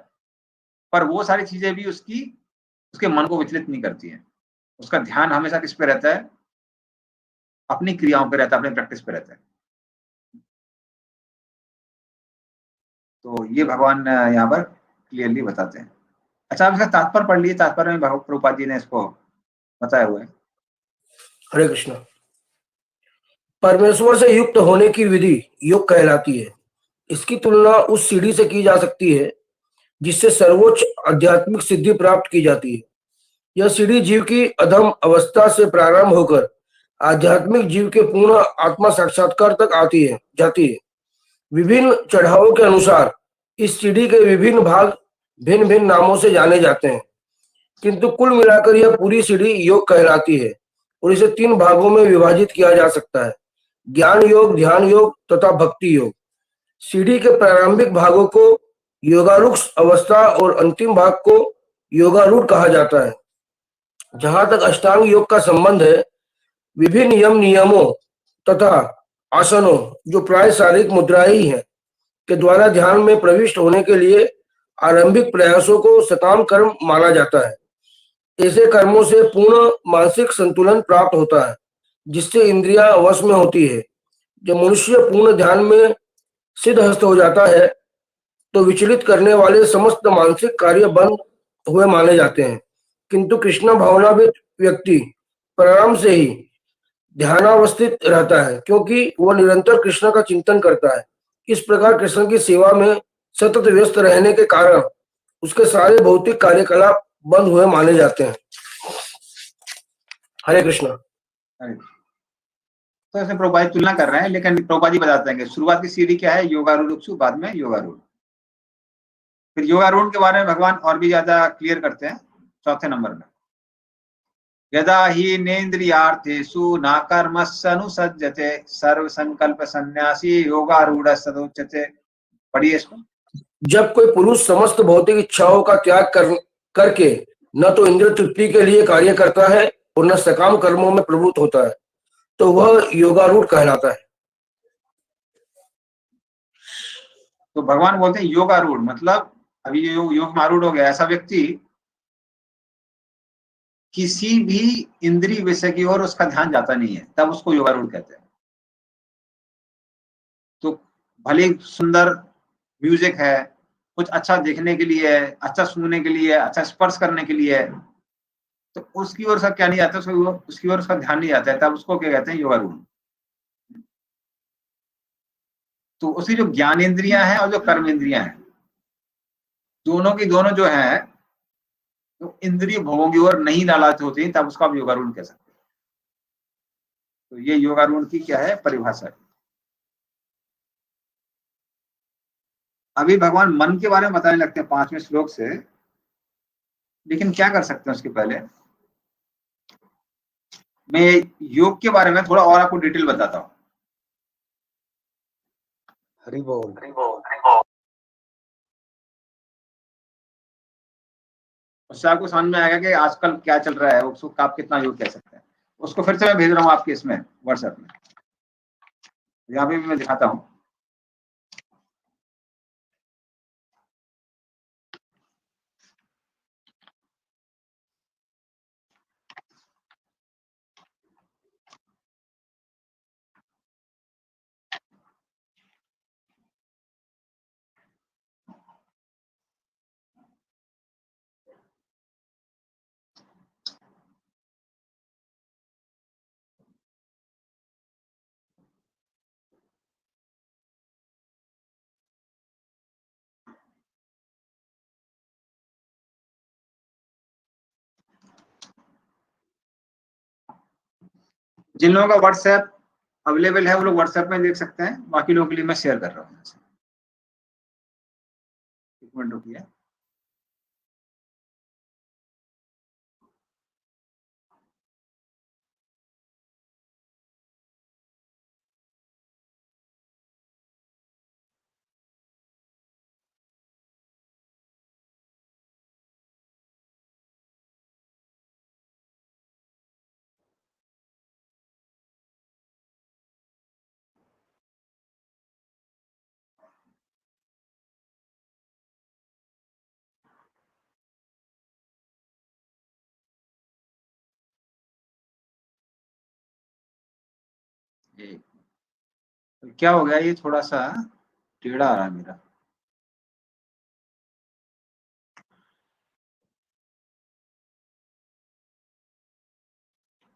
पर वो सारी चीजें भी उसके मन को विचलित नहीं करती हैं। उसका ध्यान हमेशा किस पे रहता है, अपनी क्रियाओं पे रहता है, अपने प्रैक्टिस पे रहता है। तो ये भगवान यहाँ पर क्लियरली बताते हैं। अच्छा, आप इसका तात्पर्य पढ़ लिए, तात्पर्य में प्रभुपाद जी ने इसको बताया हुआ है। हरे कृष्ण। परमेश्वर से युक्त होने की विधि योग कहलाती है। इसकी तुलना उस सीढ़ी से की जा सकती है जिससे सर्वोच्च आध्यात्मिक सिद्धि प्राप्त की जाती है। यह सीढ़ी जीव की अधम अवस्था से प्रारंभ होकर आध्यात्मिक जीव के पूर्ण आत्मा साक्षात्कार तक जाती है। विभिन्न चढ़ावों के अनुसार इस सीढ़ी के विभिन्न भाग भिन्न भिन्न नामों से जाने जाते हैं, किंतु कुल मिलाकर यह पूरी सीढ़ी योग कहलाती है और इसे 3 भागों में विभाजित किया जा सकता है, ज्ञान योग, ध्यान योग तथा भक्ति योग। सीढ़ी के प्रारंभिक भागों को योगारूढ़ अवस्था और अंतिम भाग को योगारूढ़ कहा जाता है। जहां तक अष्टांग योग का संबंध है, विभिन्न नियमों तथा आसनों, जो प्राय शारीरिक मुद्राएं ही हैं, के द्वारा ध्यान में प्रविष्ट होने के लिए आरंभिक प्रयासों को सकाम कर्म माना जाता है। ऐसे कर्मों से पूर्ण मानसिक संतुलन प्राप्त होता है जिससे इंद्रियां वश में होती है। जब मनुष्य पूर्ण ध्यान में सिद्धहस्त हो जाता है तो विचलित करने वाले समस्त मानसिक कार्य बंद हुए माने जाते हैं, किंतु कृष्ण भावनाविद व्यक्ति प्रारंभ से ही ध्यानावस्थित रहता है क्योंकि वह निरंतर कृष्ण का चिंतन करता है। इस प्रकार कृष्ण की सेवा में सतत व्यस्त रहने के कारण उसके सारे भौतिक कार्यकलाप बंद हुए माने जाते हैं। हरे कृष्ण। तो इसमें प्रभुपाद तुलना कर रहे हैं, लेकिन प्रभुपाद जी बताते हैं कि शुरुआत की सीढ़ी क्या है, योगारूढ़, बाद में योगारूढ़। फिर योगारूढ़ के बारे में भगवान और भी ज्यादा क्लियर करते हैं 4थे नंबर में। यदा ही नेन्द्रियार्थेषु न कर्मस्सनुसज्जते सर्व संकल्प सन्यासी योगारूढ़ सदोच्यते। पढ़िए इसको। जब कोई पुरुष समस्त भौतिक इच्छाओं का त्याग करके न तो इंद्रिय तृप्ति के लिए कार्य करता है और न सकाम कर्मों में प्रवृत्त होता है तो वह योगारूढ़ कहलाता है। तो भगवान बोलते हैं योगारूढ़, मतलब अभी योग में आरूढ़ हो गया ऐसा व्यक्ति किसी भी इंद्रिय विषय की ओर उसका ध्यान जाता नहीं है, तब उसको योगारूढ़ कहते हैं। तो भले सुंदर म्यूजिक है, कुछ अच्छा देखने के लिए है, अच्छा सुनने के लिए, अच्छा स्पर्श करने के लिए है, तो उसकी ओर उसका क्या नहीं आता, उसकी ओर उसका ध्यान नहीं आता है, तब उसको क्या कहते हैं योगारूढ़। तो उसकी जो ज्ञानेंद्रियां हैं और जो कर्मेंद्रियां हैं, दोनों की दोनों जो है तो इंद्रिय भोगों की ओर नहीं लालच होती, तब उसको आप योगारूढ़ कह सकते हैं। तो ये योगारूढ़ की क्या है परिभाषा है। अभी भगवान मन के बारे में बताने लगते हैं 5वें श्लोक से, लेकिन क्या कर सकते हैं उसके पहले मैं योग के बारे में थोड़ा और आपको डिटेल बताता हूं। हरि बोल। उससे आपको समझ में आएगा कि आजकल क्या चल रहा है, उसको आप कितना योग कह सकते हैं। उसको फिर से मैं भेज रहा हूँ आपके इसमें व्हाट्सएप में, यहाँ पे भी मैं दिखाता हूँ। जिन लोगों का व्हाट्सएप अवेलेबल है वो लोग व्हाट्सएप में देख सकते हैं, बाकी लोगों के लिए मैं शेयर कर रहा हूँ। एक मिनट रुकिए। क्या हो गया, ये थोड़ा सा टेढ़ा आ रहा है मेरा।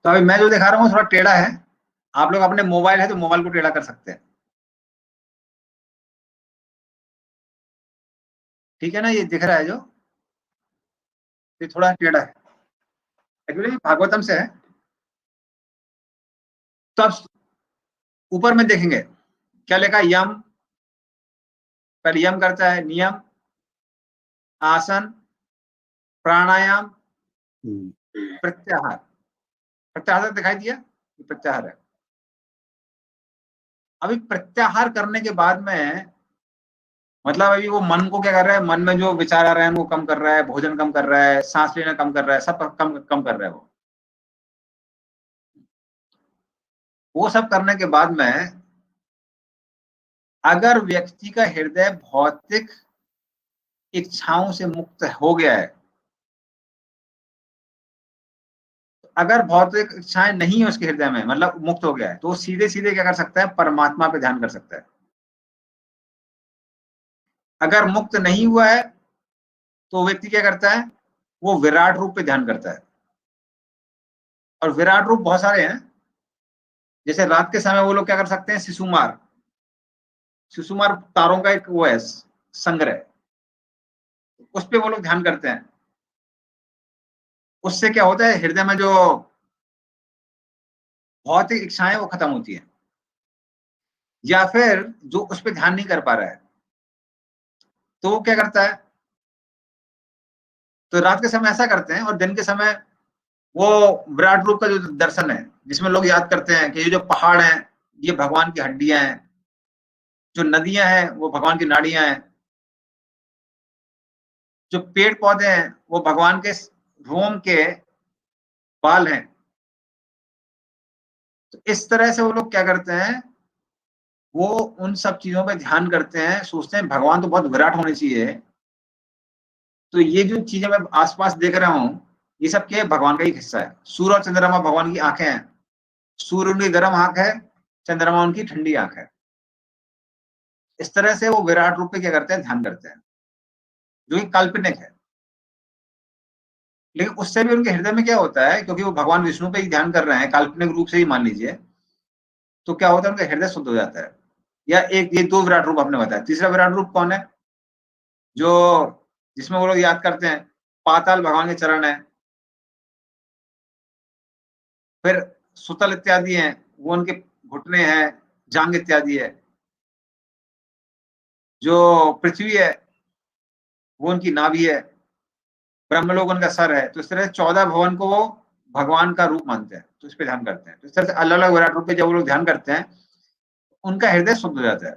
तो अभी मैं जो दिखा रहा हूँ थोड़ा टेढ़ा है, आप लोग अपने मोबाइल है तो मोबाइल को टेढ़ा कर सकते हैं, ठीक है ना। ये दिख रहा है जो, ये थोड़ा टेढ़ा है, एक्चुअली भागवतम से है। तो आप ऊपर में देखेंगे क्या लिखा है, यम, पहले यम करता है, नियम, आसन, प्राणायाम, प्रत्याहार। प्रत्याहार दिखाई दिया, ये प्रत्याहार है। अभी प्रत्याहार करने के बाद में मतलब अभी वो मन को क्या कर रहा है, मन में जो विचार आ रहे हैं वो कम कर रहा है, भोजन कम कर रहा है, सांस लेना कम कर रहा है, सब कम कम कर रहा है। वो सब करने के बाद में अगर व्यक्ति का हृदय भौतिक इच्छाओं से मुक्त हो गया है, अगर भौतिक इच्छाएं नहीं है उसके हृदय में, मतलब मुक्त हो गया है, तो वो सीधे सीधे क्या कर सकता है, परमात्मा पे ध्यान कर सकता है। अगर मुक्त नहीं हुआ है तो व्यक्ति क्या करता है, वो विराट रूप पे ध्यान करता है। और विराट रूप बहुत सारे हैं, जैसे रात के समय वो लोग क्या कर सकते हैं, शिशुमार, शिशुमार तारों का एक वो है संग्रह, उस पे वो लोग ध्यान करते हैं। उससे क्या होता है, हृदय में जो भौतिक इच्छाएं वो खत्म होती हैं। या फिर जो उस पर ध्यान नहीं कर पा रहा है तो वो क्या करता है, तो रात के समय ऐसा करते हैं, और दिन के समय वो विराट रूप का जो दर्शन है, जिसमें लोग याद करते हैं कि ये जो पहाड़ हैं ये भगवान की हड्डियां हैं, जो नदियां हैं वो भगवान की नाड़ियां हैं, जो पेड़ पौधे हैं वो भगवान के रोम के बाल हैं। तो इस तरह से वो लोग क्या करते हैं, वो उन सब चीजों पे ध्यान करते हैं, सोचते हैं भगवान तो बहुत विराट होने चाहिए। तो ये जो चीजें मैं आसपास देख रहा हूँ, ये सब क्या है, भगवान का ही हिस्सा है। सूर्य और चंद्रमा भगवान की आंखें हैं। सूर्य उनकी गर्म आंख है, चंद्रमा उनकी ठंडी आंख है। इस तरह से वो विराट रूप पे क्या करते हैं, ध्यान करते हैं, जो कि काल्पनिक है। लेकिन उससे भी उनके हृदय में क्या होता है, क्योंकि वो भगवान विष्णु पे ही ध्यान कर रहे हैं, काल्पनिक रूप से ही मान लीजिए, तो क्या होता है, उनका हृदय शुद्ध हो जाता है। या एक ये दो विराट रूप आपने बताया, तीसरा विराट रूप कौन है, जो जिसमें वो लोग याद करते हैं, पाताल भगवान के चरण है, फिर सुतल इत्यादि हैं, वो उनके घुटने हैं, जांग इत्यादि है। जो पृथ्वी है वो उनकी नाभि है, ब्रह्मलोक उनका सर है। तो इस तरह से 14 भवन को वो भगवान का रूप मानते हैं, तो इस पे ध्यान करते हैं। तो इस तरह से अलग अलग विराट रूप पे जब वो लोग ध्यान करते हैं, उनका हृदय शुद्ध हो जाता है।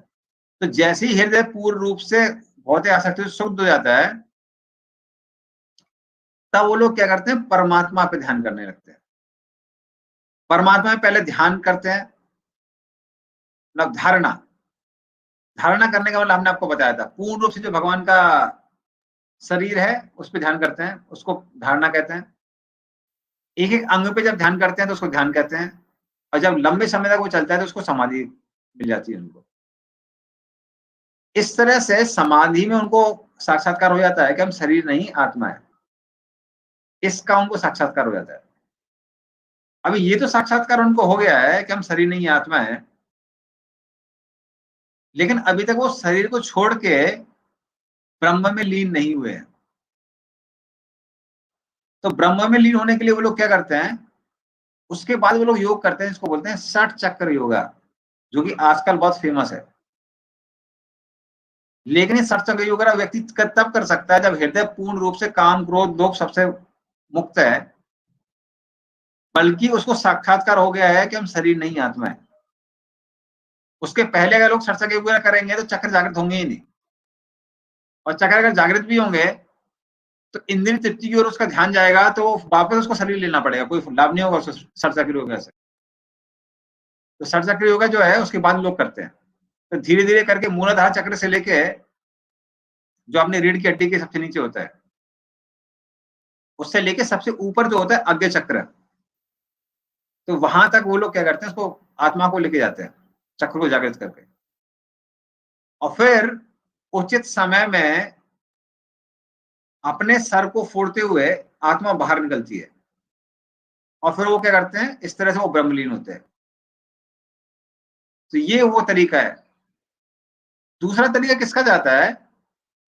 तो जैसे ही हृदय पूर्ण रूप से भौतिक आसक्ति से शुद्ध हो जाता है, तब वो लोग क्या करते हैं, परमात्मा पे ध्यान करने लगते हैं। परमात्मा में पहले ध्यान करते हैं, मतलब धारणा। धारणा करने का मतलब हमने आपको बताया था, पूर्ण रूप से जो भगवान का शरीर है उस पर ध्यान करते हैं, उसको धारणा कहते हैं। एक एक अंग पे जब ध्यान करते हैं तो उसको ध्यान कहते हैं। और जब लंबे समय तक वो चलता है तो उसको समाधि मिल जाती है उनको। इस तरह से समाधि में उनको साक्षात्कार हो जाता है कि हम शरीर नहीं आत्मा है, इसका उनको साक्षात्कार हो जाता है। अभी ये तो साक्षात्कार उनको हो गया है कि हम शरीर नहीं आत्मा है, लेकिन अभी तक वो शरीर को छोड़ के ब्रह्म में लीन नहीं हुए हैं। तो ब्रह्म में लीन होने के लिए वो लोग क्या करते हैं, उसके बाद वो लोग योग करते हैं, इसको बोलते हैं 60 चक्र योगा, जो कि आजकल बहुत फेमस है। लेकिन ये 60 चक्र योगा व्यक्ति तब कर सकता है जब हृदय पूर्ण रूप से काम क्रोध लोभ सबसे मुक्त है, बल्कि उसको साक्षात्कार हो गया है कि हम शरीर नहीं आत्मा है। उसके पहले अगर लोग 60 चक्र योगा करेंगे तो चक्र जागृत होंगे ही नहीं, और चक्र अगर जागृत भी होंगे तो इंद्रिय तृप्ति की ओर उसका ध्यान जाएगा, तो वापस उसको शरीर लेना पड़ेगा, कोई लाभ नहीं होगा उसको 60 चक्र योगा से। तो 60 चक्र योगा जो है उसके बाद लोग करते हैं। तो धीरे धीरे करके मूलाधार चक्र से लेके जो अपने रीढ़ की हड्डी के सबसे नीचे होता है, उससे लेके सबसे ऊपर जो होता है आज्ञा चक्र, तो वहां तक वो लोग क्या करते हैं, उसको आत्मा को लेके जाते हैं, चक्र को जागृत करके। और फिर उचित समय में अपने सर को फोड़ते हुए आत्मा बाहर निकलती है, और फिर वो क्या करते हैं, इस तरह से वो ब्रह्मलीन होते हैं। तो ये वो तरीका है। दूसरा तरीका किसका जाता है,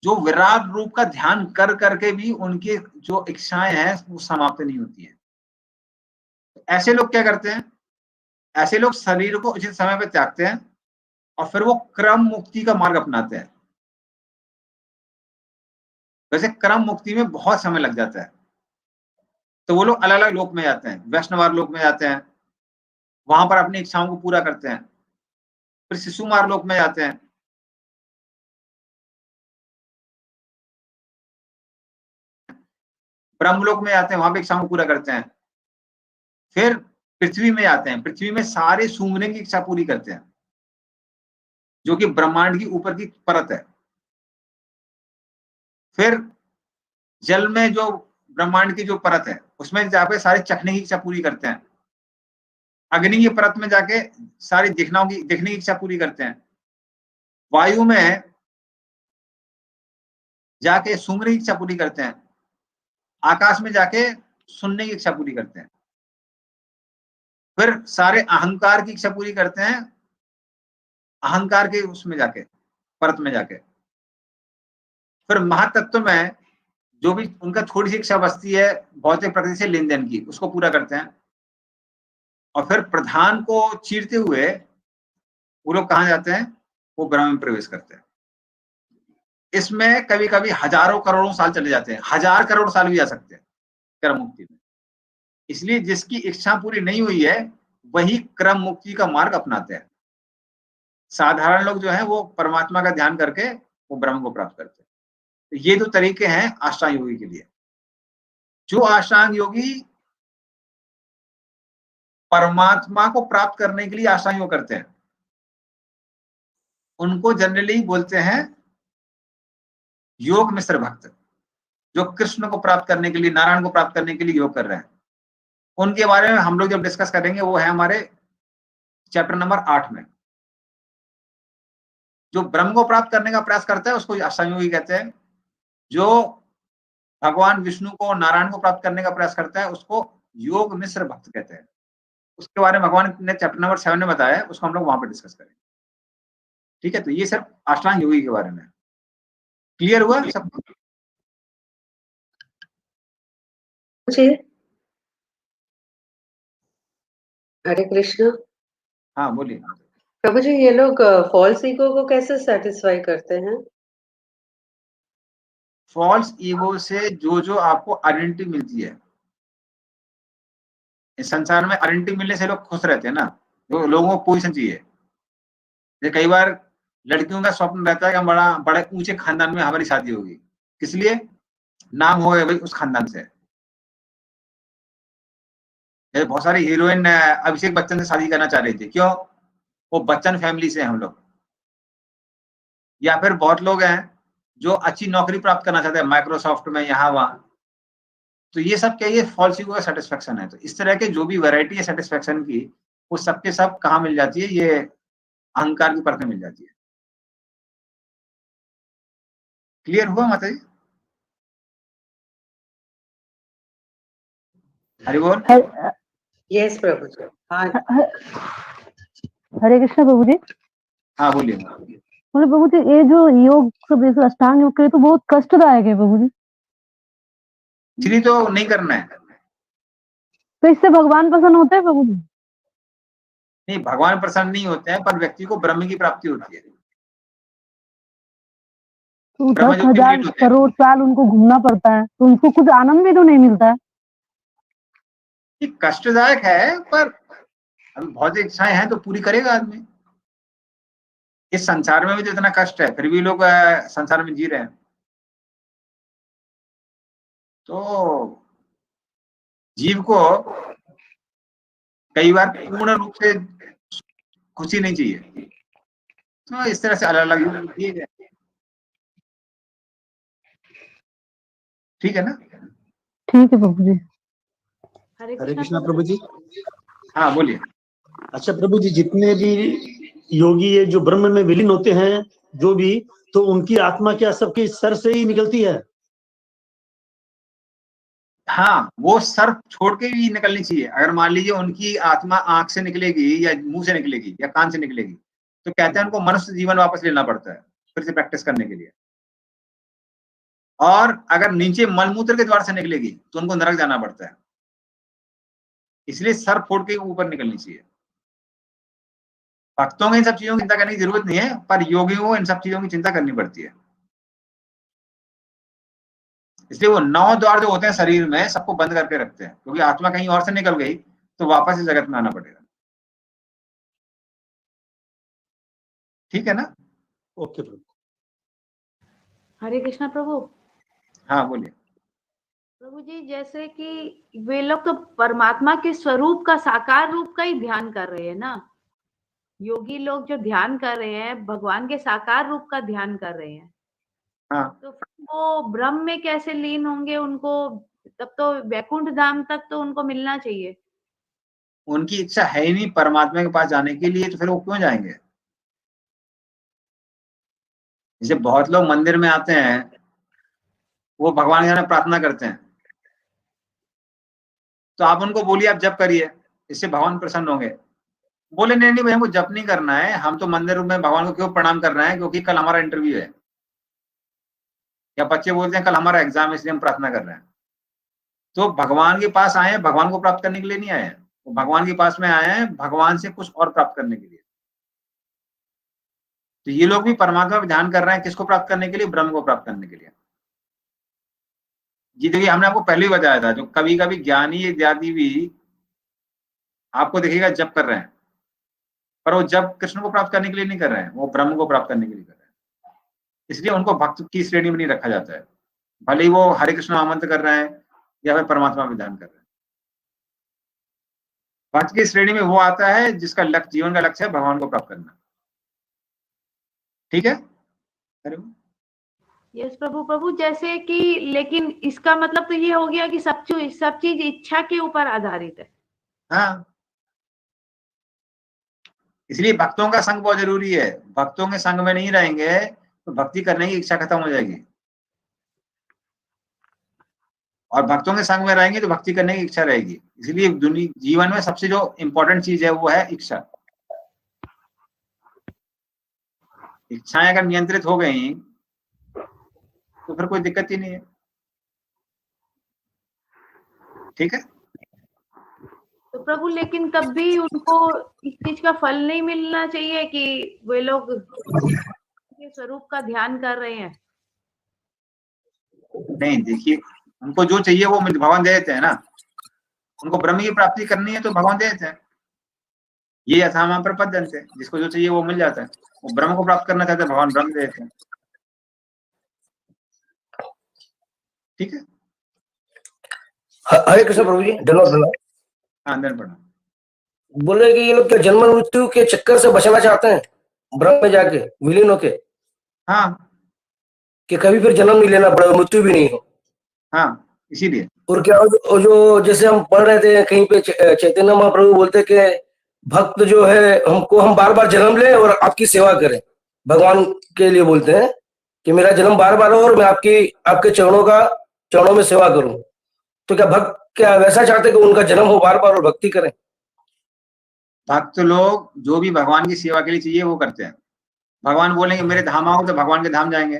जो विराट रूप का ध्यान कर करके भी उनकी जो इच्छाएं हैं वो समाप्त नहीं होती हैं। ऐसे लोग क्या करते हैं, ऐसे लोग शरीर को उचित समय पे त्यागते हैं, और फिर वो क्रम मुक्ति का मार्ग अपनाते हैं। वैसे क्रम मुक्ति में बहुत समय लग जाता है, तो वो लोग अलग अलग लोक में जाते हैं, वैष्णवार लोक में जाते हैं, वहां पर अपनी इच्छाओं को पूरा करते हैं। फिर शिशुमार लोक में जाते हैं, ब्रह्मलोक में जाते हैं, वहां पे इच्छाओं को पूरा करते हैं। फिर पृथ्वी में जाते हैं, पृथ्वी में सारे सूंघने की इच्छा पूरी करते हैं, जो कि ब्रह्मांड की ऊपर की परत है। फिर जल में जो ब्रह्मांड की जो परत है उसमें जाके सारी चखने की इच्छा पूरी करते हैं। अग्नि की परत में जाके सारी देखने की इच्छा पूरी करते हैं। वायु में जाके सूंघने की इच्छा पूरी करते हैं। आकाश में जाके सुनने की इच्छा पूरी करते हैं। फिर सारे अहंकार की इच्छा पूरी करते हैं, अहंकार के उसमें जाके, परत में जाके। फिर महातत्व में जो भी उनका थोड़ी सी इच्छा बचती है भौतिक प्रकृति से लेन देन की, उसको पूरा करते हैं। और फिर प्रधान को चीरते हुए वो लोग कहाँ जाते हैं, वो ब्रह्म में प्रवेश करते हैं। इसमें कभी कभी हजारों करोड़ों साल चले जाते हैं, 1000 करोड़ साल भी जा सकते हैं क्रम मुक्ति में। इसलिए जिसकी इच्छा पूरी नहीं हुई है वही क्रम मुक्ति का मार्ग अपनाते हैं। साधारण लोग जो है वो परमात्मा का ध्यान करके वो ब्रह्म को प्राप्त करते हैं। तो ये दो तरीके हैं अष्टांग योगी के लिए। जो अष्टांग योगी परमात्मा को प्राप्त करने के लिए आशा योग करते हैं, उनको जनरली बोलते हैं योग मिश्र भक्त, जो कृष्ण को प्राप्त करने के लिए, नारायण को प्राप्त करने के लिए योग कर रहे हैं। उनके बारे में हम लोग जब डिस्कस करेंगे वो है हमारे चैप्टर नंबर 8 में। जो ब्रह्म को प्राप्त करने का प्रयास करता है उसको अष्टांगी कहते हैं, जो भगवान विष्णु को, नारायण को प्राप्त करने का प्रयास करता है उसको योग मिश्र भक्त कहते हैं। उसके बारे में भगवान ने चैप्टर नंबर 7 में बताया है, उसको हम लोग वहां पे डिस्कस करेंगे। ठीक है, तो ये सिर्फ अष्टांग योगी के बारे में। क्लियर हुआ सबको? जी, हरे कृष्ण। हाँ बोलिए। प्रभु जी, ये लोग फॉल्स ईगो को कैसे सेटिस्फाई करते हैं? फॉल्स ईगो से जो जो आपको आइडेंटिटी मिलती है, इस संसार में आइडेंटिटी मिलने से लोग खुश रहते हैं ना, तो लोगों को पोजीशन चाहिए। जैसे कई बार लड़कियों का स्वप्न रहता है कि हम बड़े ऊंचे खानदान में हमारी शादी होगी, किस लिए? नाम हो भाई उस खानदान से। बहुत सारी हीरोइन अभिषेक बच्चन से शादी करना चाह रही थी, क्यों? वो बच्चन फैमिली से हम लोग। या फिर बहुत लोग हैं जो अच्छी नौकरी प्राप्त करना चाहते हैं माइक्रोसॉफ्ट में, यहाँ वहां। तो ये सब क्या, ये फॉल्स ईगो का सेटिस्फेक्शन है। तो इस तरह के जो भी वैरायटी है सेटिस्फेक्शन की, वो सबके सब कहाँ मिल जाती है? ये अहंकार की परत में मिल जाती है। क्लियर हुआ माता जी? हरि बोल। यस प्रभु जी। हाँ, हरे कृष्ण प्रभु जी। हाँ बोलिए। मतलब प्रभु जी, ये जो योग सब जैसे अष्टांग योग करे तो बहुत कष्टदायक है प्रभु जी। इसलिए तो नहीं करना है। तो इससे भगवान प्रसन्न होते हैं प्रभु जी? नहीं, भगवान प्रसन्न नहीं होते हैं, पर व्यक्ति को ब्रह्म की प्राप्ति होती है। तो ब्रह्म 10,000 कंप्लीट होते हैं। करोड़ साल उनको घूमना पड़ता है, तो उनको कुछ आनंद भी तो नहीं मिलता है। ये कष्टदायक है, पर अभी भौतिक इच्छाएं हैं तो पूरी करेगा आदमी। इस संसार में भी तो इतना कष्ट है, फिर भी लोग संसार में जी रहे हैं। तो जीव को कई बार पूर्ण रूप से खुशी नहीं चाहिए, तो इस तरह से अलग अलग योग दिए गए। ठीक है ना? ठीक है प्रभु जी। हरे कृष्णा प्रभु जी। हाँ बोलिए। अच्छा प्रभु जी, जितने भी योगी है जो ब्रह्म में विलीन होते हैं, जो भी, तो उनकी आत्मा क्या सबके सर से ही निकलती है? हाँ, वो सर छोड़ के भी निकलनी चाहिए। अगर मान लीजिए उनकी आत्मा आंख से निकलेगी या मुंह से निकलेगी या कान से निकलेगी, तो कहते हैं उनको मनुष्य जीवन वापस लेना पड़ता है फिर से प्रैक्टिस करने के लिए। और अगर नीचे मलमूत्र के द्वार से निकलेगी तो उनको नरक जाना पड़ता है। इसलिए सर फोड़ के ऊपर निकलनी चाहिए। भक्तों को इन सब चीजों की चिंता करने की जरूरत नहीं है, पर योगियों को इन सब चीजों की चिंता करनी पड़ती है। इसलिए वो 9 द्वार जो होते हैं शरीर में, सबको बंद करके रखते हैं, क्योंकि आत्मा कहीं और से निकल गई तो वापस इस जगत में आना पड़ेगा। ठीक है ना? ओके प्रभु। हरे कृष्णा प्रभु। हाँ बोलिए। प्रभु जी, जैसे कि वे लोग तो परमात्मा के स्वरूप का, साकार रूप का ही ध्यान कर रहे हैं ना। योगी लोग जो ध्यान कर रहे हैं, भगवान के साकार रूप का ध्यान कर रहे हैं। हाँ, तो फिर वो ब्रह्म में कैसे लीन होंगे? उनको तब तो वैकुंठ धाम तक तो उनको मिलना चाहिए। उनकी इच्छा है ही नहीं परमात्मा के पास जाने के लिए, तो फिर वो क्यों जाएंगे? जैसे बहुत लोग मंदिर में आते हैं, वो भगवान के सामने प्रार्थना करते हैं, तो आप उनको बोलिए आप जप करिए, इससे भगवान प्रसन्न होंगे। बोले नहीं नहीं भाई, हमको जप नहीं करना है, हम तो मंदिर में भगवान को क्यों प्रणाम कर रहे हैं, क्योंकि कल हमारा इंटरव्यू है। या बच्चे बोलते हैं कल हमारा एग्जाम है इसलिए हम प्रार्थना कर रहे हैं। तो भगवान के पास आए हैं भगवान को प्राप्त करने के लिए नहीं आए हैं, वो भगवान के पास में आए हैं भगवान से कुछ और प्राप्त करने के लिए। तो ये लोग भी परमात्मा पे ध्यान कर रहे हैं, किसको प्राप्त करने के लिए? ब्रह्म को प्राप्त करने के लिए। जी देखिए, हमने आपको पहले ही बताया था, जो कभी कभी ज्ञानी इत्यादि भी आपको देखिएगा जप कर रहे हैं, पर वो जप कृष्ण को प्राप्त करने के लिए नहीं कर रहे हैं, वो ब्रह्म को प्राप्त करने के लिए कर रहे हैं। इसलिए उनको भक्त की श्रेणी में नहीं रखा जाता है, भले ही वो हरे कृष्ण आमंत्र कर रहे हैं या फिर परमात्मा में ध्यान कर रहे हैं। भक्त की श्रेणी में वो आता है जिसका लक्ष्य, जीवन का लक्ष्य है भगवान को प्राप्त करना। ठीक है? अरे यस प्रभु। प्रभु जैसे कि, लेकिन इसका मतलब तो ये हो गया कि सब चीज इच्छा के ऊपर आधारित है। हाँ, इसलिए भक्तों का संग बहुत जरूरी है। भक्तों के संग में नहीं रहेंगे तो भक्ति करने की इच्छा खत्म हो जाएगी, और भक्तों के संग में रहेंगे तो भक्ति करने की इच्छा रहेगी। इसलिए जीवन में सबसे जो इम्पोर्टेंट चीज है वो है इच्छा। इच्छाएं अगर नियंत्रित हो गई तो फिर कोई दिक्कत ही नहीं है। ठीक है? तो प्रभु लेकिन तब भी उनको इस चीज का फल नहीं मिलना चाहिए कि वे लोग के स्वरूप का ध्यान कर रहे हैं। नहीं, देखिए, उनको जो चाहिए वो भगवान दे देते हैं ना। उनको ब्रह्म की प्राप्ति करनी है तो भगवान दे देते हैं। ये यथामा प्रपद्यन्ते, जिसको जो चाहिए वो मिल जाता है। वो ब्रह्म को प्राप्त करना चाहते हैं, भगवान ब्रह्म दे देते हैं। ठीक है? हरे कृष्ण प्रभु जी, धन्यवाद। अंदर पढ़ना। बोले कि ये लोग क्या जन्म मृत्यु के चक्कर से बचना चाहते हैं, ब्रह्म में जाके विलीन होके? हाँ कि कभी फिर जन्म नहीं लेना पड़ेगा, मृत्यु भी नहीं हो। हाँ, इसीलिए। और क्या जो जैसे हम पढ़ रहे थे कहीं पे, चैतन्य महाप्रभु बोलते कि भक्त जो है हमको, हम बार बार जन्म ले और आपकी सेवा करें। भगवान के लिए बोलते हैं कि मेरा जन्म बार बार हो और मैं आपके चरणों में सेवा करूं। तो क्या भक्त क्या वैसा चाहते कि उनका जन्म हो बार बार और भक्ति करें? भक्त लोग जो भी भगवान की सेवा के लिए चाहिए वो करते हैं। भगवान बोलेंगे मेरे धाम आओ तो भगवान के धाम जाएंगे।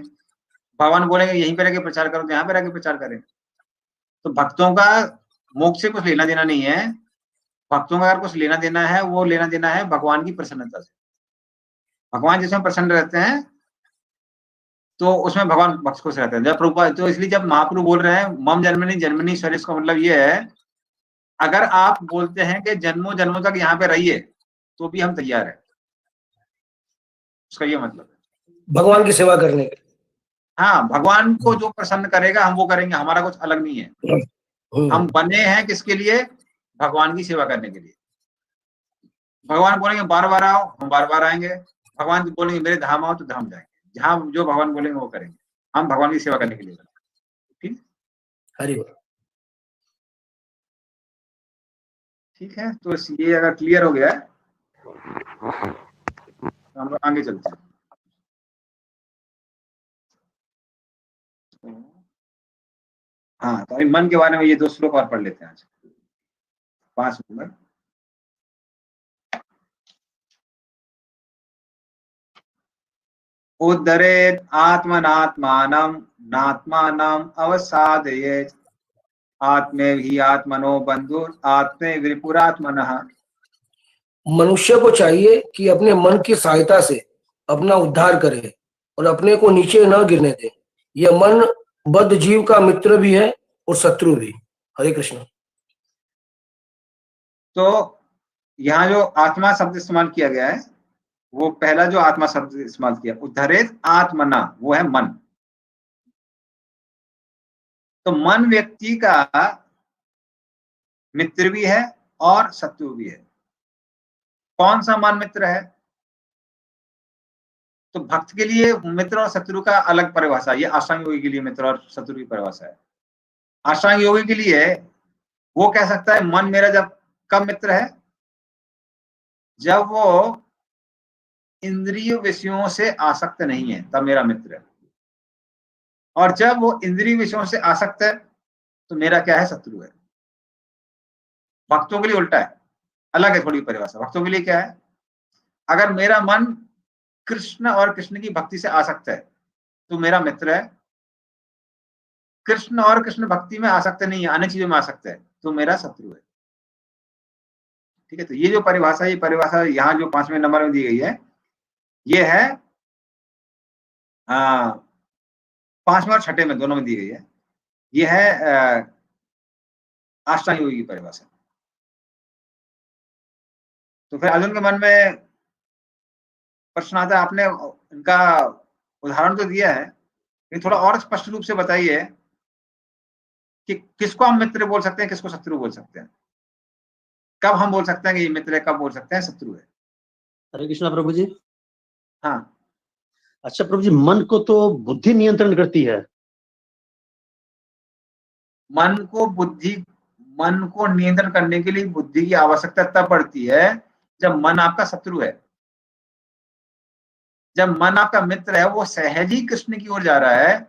भगवान बोलेंगे यहीं पे रह के प्रचार करो तो यहाँ पे रह के प्रचार करें। तो भक्तों का मोक्ष से कुछ लेना देना नहीं है। भक्तों का अगर कुछ लेना देना है, वो लेना देना है भगवान की प्रसन्नता से। भगवान जिसमें प्रसन्न रहते हैं तो उसमें भगवान भक्त खुश रहते हैं। जब प्रभुपाद, तो इसलिए जब महाप्रभु बोल रहे हैं मम जन्मनि जन्मनि स्वरिस, का मतलब ये है, अगर आप बोलते हैं कि जन्मों जन्मों तक यहाँ पे रहिए तो भी हम तैयार हैं। उसका ये मतलब है भगवान की सेवा करने के। हाँ, भगवान को जो प्रसन्न करेगा हम वो करेंगे। हमारा कुछ अलग नहीं है। हम बने हैं किसके लिए? भगवान की सेवा करने के लिए। भगवान बोलेंगे बार बार आओ, हम बार बार आएंगे। भगवान बोलेंगे मेरे धाम आओ तो धाम जाएंगे। जहां जो भगवान बोलेंगे वो करेंगे। हम भगवान की सेवा करने के लिए करेंगे। ठीक, हरि बोल। ठीक है? तो ये अगर क्लियर हो गया है तो हम लोग आगे चलते हैं। हाँ, तो अभी मन के बारे में ये 2 श्लोक और पढ़ लेते हैं आज, 5 नंबर। उद्धरेत् आत्मनात्मानं नात्मानं अवसादयेत् आत्मेहि आत्मनो बन्धुर् आत्मे विपुरात्मनः। मनुष्य को चाहिए कि अपने मन की सहायता से अपना उद्धार करे और अपने को नीचे न गिरने दे। यह मन बद्ध जीव का मित्र भी है और शत्रु भी। हरे कृष्ण। तो यहाँ जो आत्मा शब्द इस्तेमाल किया गया है, वो पहला जो आत्मा शब्द इस्तेमाल किया, उद्धरेत आत्मना, वो है मन। तो मन व्यक्ति का मित्र भी है और शत्रु भी है। कौन सा मन मित्र है? तो भक्त के लिए मित्र और शत्रु का अलग परिभाषा, ये अष्टांग योगी के लिए मित्र और शत्रु की परिभाषा है। अष्टांग योगी के लिए वो कह सकता है मन मेरा जब कब मित्र है, जब वो इंद्रिय विषयों से आसक्त नहीं है तब मेरा मित्र है, और जब वो इंद्रिय विषयों से आसक्त है तो मेरा क्या है? शत्रु है। भक्तों के लिए उल्टा है, अलग है थोड़ी परिभाषा। भक्तों के लिए क्या है? अगर मेरा मन कृष्ण और कृष्ण की भक्ति से आसक्त है तो मेरा मित्र है। कृष्ण और कृष्ण भक्ति में आसक्त नहीं है, अन्य चीजों में आसक्त है, तो मेरा शत्रु है। ठीक है? तो ये जो परिभाषा, ये परिभाषा यहाँ जो 5वें नंबर में दी गई है, ये है 5वें और 6ठे में, दोनों में दी गई है। ये है अष्टांग योगी की परिभाषा। तो फिर अर्जुन के मन में प्रश्न आता है, आपने इनका उदाहरण तो दिया है, लेकिन थोड़ा और स्पष्ट रूप से बताइए कि किसको हम मित्र बोल सकते हैं, किसको शत्रु बोल सकते हैं। कब हम बोल सकते हैं कि ये मित्र है, कब बोल सकते हैं शत्रु है? हरे कृष्णा प्रभु जी। हाँ, अच्छा प्रभु जी, मन को तो बुद्धि नियंत्रण करती है। मन को नियंत्रण करने के लिए बुद्धि की आवश्यकता तब पड़ती है जब मन आपका शत्रु है। जब मन आपका मित्र है, वो सहज ही कृष्ण की ओर जा रहा है,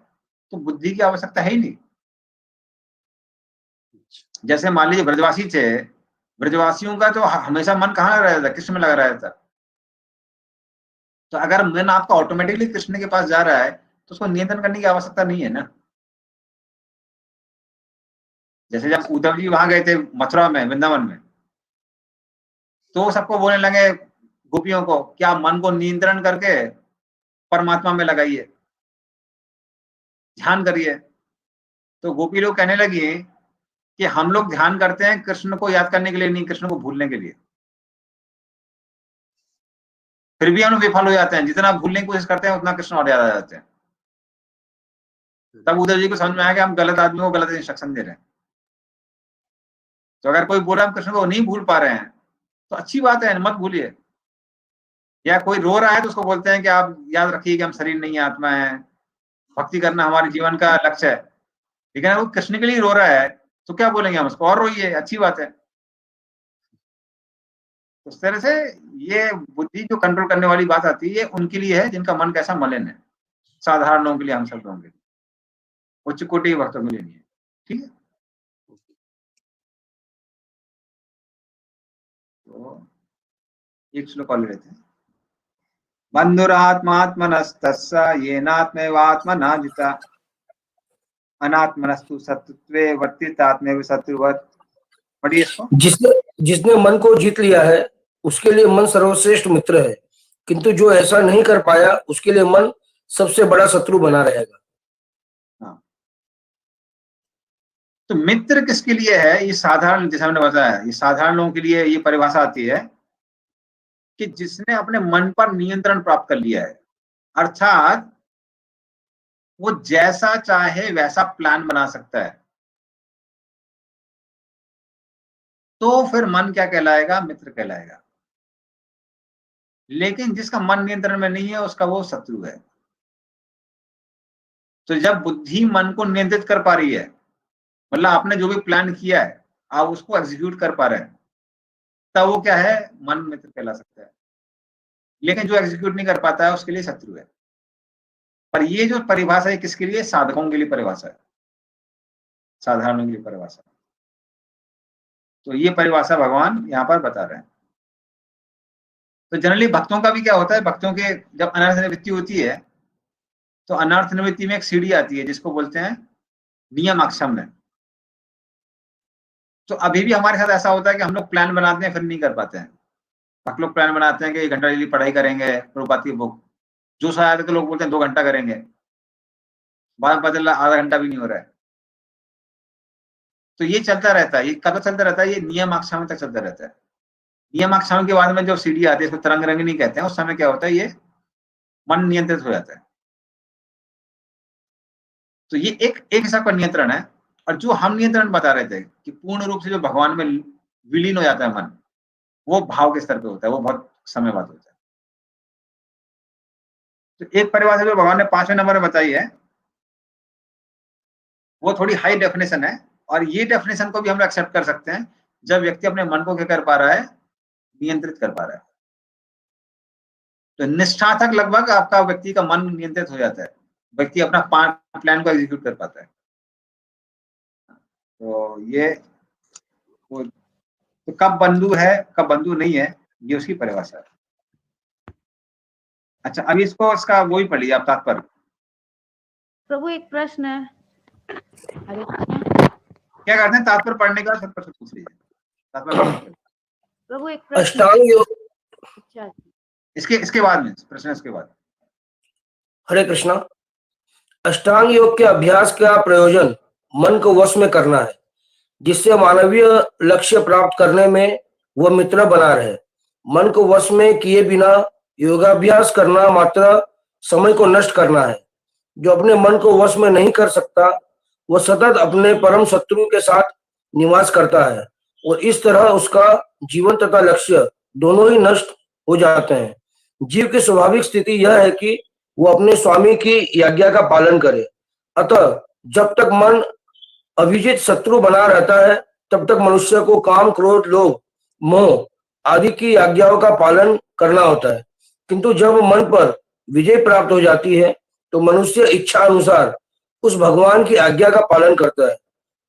तो बुद्धि की आवश्यकता है ही नहीं। जैसे मान लीजिए ब्रजवासी थे, ब्रजवासियों का तो हमेशा मन कहाँ लगा रहता था? कृष्ण में लगा रहता था। तो अगर मन आपका ऑटोमेटिकली कृष्ण के पास जा रहा है, तो उसको नियंत्रण करने की आवश्यकता नहीं है ना। जैसे जब उद्धव जी वहां गए थे मथुरा में, वृंदावन में, तो सबको बोलने लगे गोपियों को, क्या मन को नियंत्रण करके परमात्मा में लगाइए, ध्यान करिए। तो गोपी लोग कहने लगी कि हम लोग ध्यान करते हैं कृष्ण को याद करने के लिए, नहीं कृष्ण को भूलने के लिए। फिर भी हम लोग विफल हो जाते हैं, जितना भूलने की कोशिश करते हैं उतना कृष्ण और याद आ जाते हैं। तब उद्धव जी को समझ में आया कि हम गलत आदमी को गलत इंस्ट्रक्शन दे रहे हैं। तो अगर कोई बोल रहा है हम कृष्ण को नहीं भूल पा रहे हैं, तो अच्छी बात है, मत भूलिए। या कोई रो रहा है तो उसको बोलते हैं कि आप याद रखिए कि हम शरीर नहीं है, आत्मा है, भक्ति करना हमारे जीवन का लक्ष्य है। लेकिन अगर वो कृष्ण के लिए रो रहा है तो क्या बोलेंगे हम उसको, और रोइए, अच्छी बात है। उस तरह से ये बुद्धि जो कंट्रोल करने वाली बात आती है, ये उनके लिए है जिनका मन कैसा मलिन है, साधारण लोगों के लिए, हम सब लोगों के लिए, उच्च कोटि भक्तों के लिए नहीं है। ठीक है, तो एक श्लोक और ले लेते हैं। बंधुरात्मात्मनस्तस्य येनात्मैवात्मना जिता अनात्मनस्तु शत्रुत्वे वर्तितात्मैव शत्रुवत्। पढ़िए इसको। जिसने मन को जीत लिया है उसके लिए मन सर्वश्रेष्ठ मित्र है, किंतु जो ऐसा नहीं कर पाया उसके लिए मन सबसे बड़ा शत्रु बना रहेगा। हाँ, तो मित्र किसके लिए है? ये साधारण, जैसे हमने बताया, ये साधारण लोगों के लिए ये परिभाषा आती है कि जिसने अपने मन पर नियंत्रण प्राप्त कर लिया है, अर्थात वो जैसा चाहे वैसा प्लान बना सकता है, तो फिर मन क्या कहलाएगा? मित्र कहलाएगा। लेकिन जिसका मन नियंत्रण में नहीं है, उसका वो शत्रु है। तो जब बुद्धि मन को नियंत्रित कर पा रही है, मतलब आपने जो भी प्लान किया है आप उसको एग्जीक्यूट कर पा रहे हैं, तब वो क्या है? मन मित्र कहला सकता है। लेकिन जो एग्जीक्यूट नहीं कर पाता है उसके लिए शत्रु है। पर ये जो परिभाषा है किसके लिए? साधकों के लिए परिभाषा है, साधारणों के लिए परिभाषा। तो ये परिभाषा भगवान यहाँ पर बता रहे हैं। तो जनरली भक्तों का भी क्या होता है, भक्तों के जब अनर्थ निवृत्ति होती है, तो अनर्थ निवृत्ति में एक सीढ़ी आती है जिसको बोलते हैं नियम आक्षम्य। तो अभी भी हमारे साथ ऐसा होता है कि हम लोग प्लान बनाते हैं फिर नहीं कर पाते हैं। भक्त लोग प्लान बनाते हैं कि 1 घंटा डेली पढ़ाई करेंगे, प्रभुपाद की बुक, जो शायद के लोग बोलते हैं 2 घंटा करेंगे, बाद में पता चला आधा घंटा भी नहीं हो रहा है। तो ये चलता रहता है, ये कब तक चलता रहता है? ये नियम आक्षाम तक चलता रहता है। नियम आक्षाम के बाद में जो सीढ़ी आती है, इसको तरंग रंगिनी कहते हैं, उस समय क्या होता है? ये मन नियंत्रित हो जाता है। तो ये एक हिसाब का नियंत्रण है। और जो हम नियंत्रण बता रहे थे कि पूर्ण रूप से जो भगवान में विलीन हो जाता है मन, वो भाव के स्तर पे होता है, वो बहुत समय बाद होता है। तो एक परिभाषा जो भगवान ने 5वें नंबर में बताई है, वो थोड़ी हाई डेफिनेशन है, और ये डेफिनेशन को भी हम लोग एक्सेप्ट कर सकते हैं जब व्यक्ति अपने मन को क्या कर पा रहा है? नियंत्रित कर पा रहा है। तो निष्ठा तक लगभग आपका व्यक्ति का मन नियंत्रित हो जाता है, व्यक्ति अपना प्लान को एग्जीक्यूट कर पाता है। तो ये वो, तो कब बंधु है कब बंधु नहीं है, ये उसकी परिभाषा है। अच्छा, अभी इसको इसका वो ही पढ़िए आप, तात्पर्य। प्रभु एक प्रश्न है। हरे कृष्ण। क्या करते हैं तात्पर्य पढ़ने का? सब प्रश्न पूछ लीजिए, तात्पर्य। प्रभु एक प्रश्न। अष्टांग योग। अच्छा, इसके बाद में प्रश्न, इसके बाद। हरे कृष्णा। अष्टांग योग के अभ्यास का प्रयोजन मन को वश में करना है, जिससे मानवीय लक्ष्य प्राप्त करने में वह मित्र बना रहे। मन को वश में किए बिना योगाभ्यास करना मात्र समय को नष्ट करना है। जो अपने मन को वश में नहीं कर सकता, वह सतत अपने परम शत्रु के साथ निवास करता है और इस तरह उसका जीवन तथा लक्ष्य दोनों ही नष्ट हो जाते हैं। जीव की स्वाभाविक स्थिति यह है कि वो अपने स्वामी की आज्ञा का पालन करे। अतः जब तक मन अविजित शत्रु बना रहता है तब तक मनुष्य को काम, क्रोध, लोभ, मोह आदि की आज्ञाओं का पालन करना होता है। किंतु जब मन पर विजय प्राप्त हो जाती है तो मनुष्य इच्छा अनुसार उस भगवान की आज्ञा का पालन करता है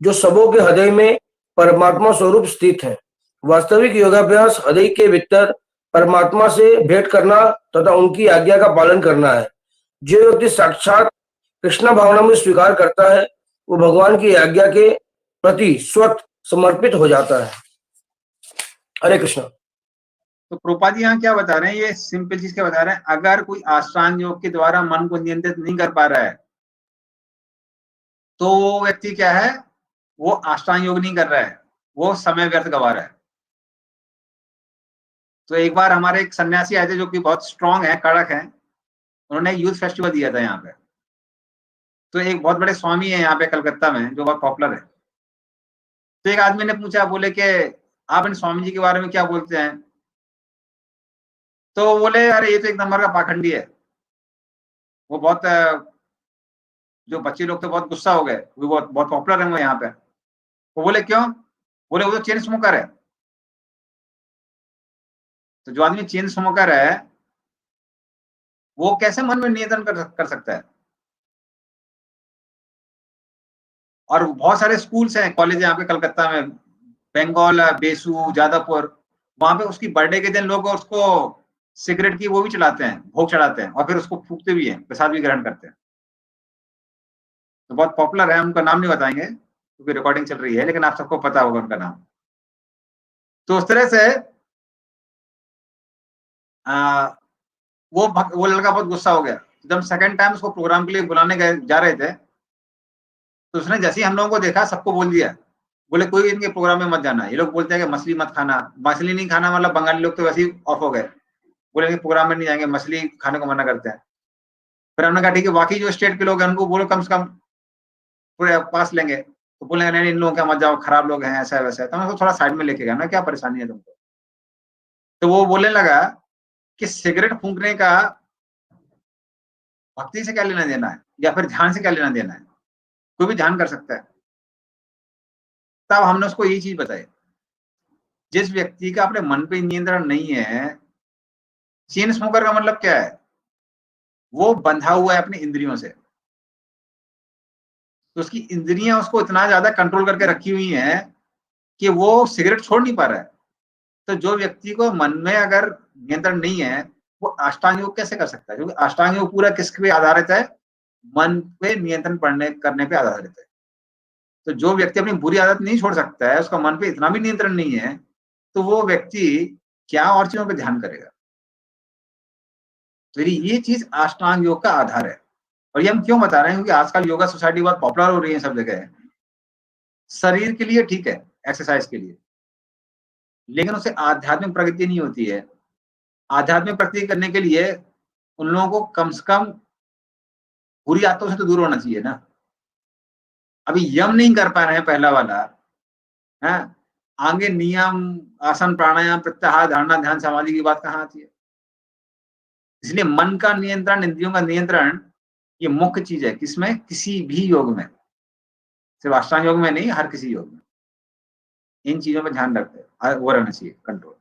जो सबों के हृदय में परमात्मा स्वरूप स्थित है। वास्तविक योगाभ्यास हृदय के भीतर परमात्मा से भेंट करना तथा उनकी आज्ञा का पालन करना है। जो व्यक्ति साक्षात कृष्ण भावना में स्वीकार करता है वो भगवान की आज्ञा के प्रति स्वतः समर्पित हो जाता है। हरे कृष्ण। तो प्रभुपाद जी यहाँ क्या बता रहे हैं, ये सिंपल चीज क्या बता रहे हैं, अगर कोई अष्टांग योग के द्वारा मन को नियंत्रित नहीं कर पा रहा है तो वो व्यक्ति क्या है, वो अष्टांग योग नहीं कर रहा है, वो समय व्यर्थ गवा रहा है। तो एक बार हमारे एक सन्यासी आए थे जो कि बहुत स्ट्रांग है, कड़क है, उन्होंने यूथ फेस्टिवल दिया था यहाँ पे। तो एक बहुत बड़े स्वामी है यहाँ पे कलकत्ता में जो बहुत पॉपुलर है। तो एक आदमी ने पूछा, बोले कि आप इन स्वामी जी के बारे में क्या बोलते हैं? तो बोले अरे ये तो एक नंबर का पाखंडी है। वो बहुत जो बच्चे लोग तो बहुत गुस्सा हो गए, वो बहुत पॉपुलर है वो यहाँ पे। वो बोले क्यों? बोले वो तो चेन स्मोकर है। तो जो आदमी चेन स्मोकर है वो कैसे मन में नियंत्रण कर सकता है? और बहुत सारे स्कूल्स हैं, कॉलेज यहाँ पे कलकत्ता में, बंगाल, बेसू, जादवपुर, वहां पे उसकी बर्थडे के दिन लोग उसको सिगरेट की वो भी चलाते हैं, भोग चढ़ाते हैं और फिर उसको फूकते भी हैं, प्रसाद भी ग्रहण करते हैं। तो बहुत पॉपुलर है, उनका नाम नहीं बताएंगे क्योंकि रिकॉर्डिंग चल रही है, लेकिन आप सबको पता होगा उनका नाम। तो उस तरह से वो लड़का बहुत गुस्सा हो गया। जब सेकंड टाइम उसको प्रोग्राम के लिए बुलाने गए जा रहे थे तो उसने जैसे ही हम लोगों को देखा सबको बोल दिया, बोले कोई इनके प्रोग्राम में मत जाना। ये लोग बोलते हैं कि मछली मत खाना, मछली नहीं खाना मतलब बंगाली लोग तो वैसे ही ऑफ हो गए, बोले इनके प्रोग्राम में नहीं जाएंगे, मछली खाने को मना करते हैं। फिर हमने कहा ठीक है, बाकी जो स्टेट के लोग हैं उनको बोलो कम से कम पूरे पास लेंगे। तो बोले नहीं इन लोगों का मत जाओ, खराब लोग हैं, ऐसा है वैसा है। तो मैं उसको थोड़ा साइड में लेके गया, ना क्या परेशानी है तुमको? तो वो बोलने लगा कि सिगरेट फूंकने का भक्ति से क्या लेना देना है या फिर ध्यान से क्या लेना देना है, कोई भी ध्यान कर सकता है। तब हमने उसको यही चीज बताई, जिस व्यक्ति का अपने मन पे नियंत्रण नहीं है, चेन स्मोकर का मतलब क्या है, वो बंधा हुआ है अपनी इंद्रियों से। तो उसकी इंद्रियां उसको इतना ज्यादा कंट्रोल करके रखी हुई हैं कि वो सिगरेट छोड़ नहीं पा रहा है। तो जो व्यक्ति को मन में अगर नियंत्रण नहीं है वो अष्टांग योग कैसे कर सकता है? क्योंकि अष्टांग योग पूरा किस पे आधारित है? मन पे नियंत्रण करने पे आधारित है। तो जो व्यक्ति अपनी बुरी आदत नहीं छोड़ सकता है, उसका मन पे इतना भी नियंत्रण नहीं है, तो वो व्यक्ति क्या और चीजों पे ध्यान करेगा? तो ये चीज अष्टांग योग का आधार है। और ये हम क्यों बता रहे हैं? क्योंकि आजकल योगा सोसाइटी बहुत पॉपुलर हो रही है सब जगह। शरीर के लिए ठीक है, एक्सरसाइज के लिए, लेकिन उससे आध्यात्मिक प्रगति नहीं होती है। आध्यात्मिक प्रगति करने के लिए उन लोगों को कम से कम बुरी आदतों से तो दूर होना चाहिए ना। अभी यम नहीं कर पा रहे हैं पहला वाला, है आगे नियम, आसन, प्राणायाम, प्रत्याहार, धारणा, ध्यान, समाधि की बात कहाँ आती है? इसलिए मन का नियंत्रण, इंद्रियों का नियंत्रण ये मुख्य चीज है। किसमें? किसी भी योग में, सिर्फ अष्टांग योग में नहीं, हर किसी योग में इन चीजों पर ध्यान रखते हैं, वो रहना चाहिए कंट्रोल।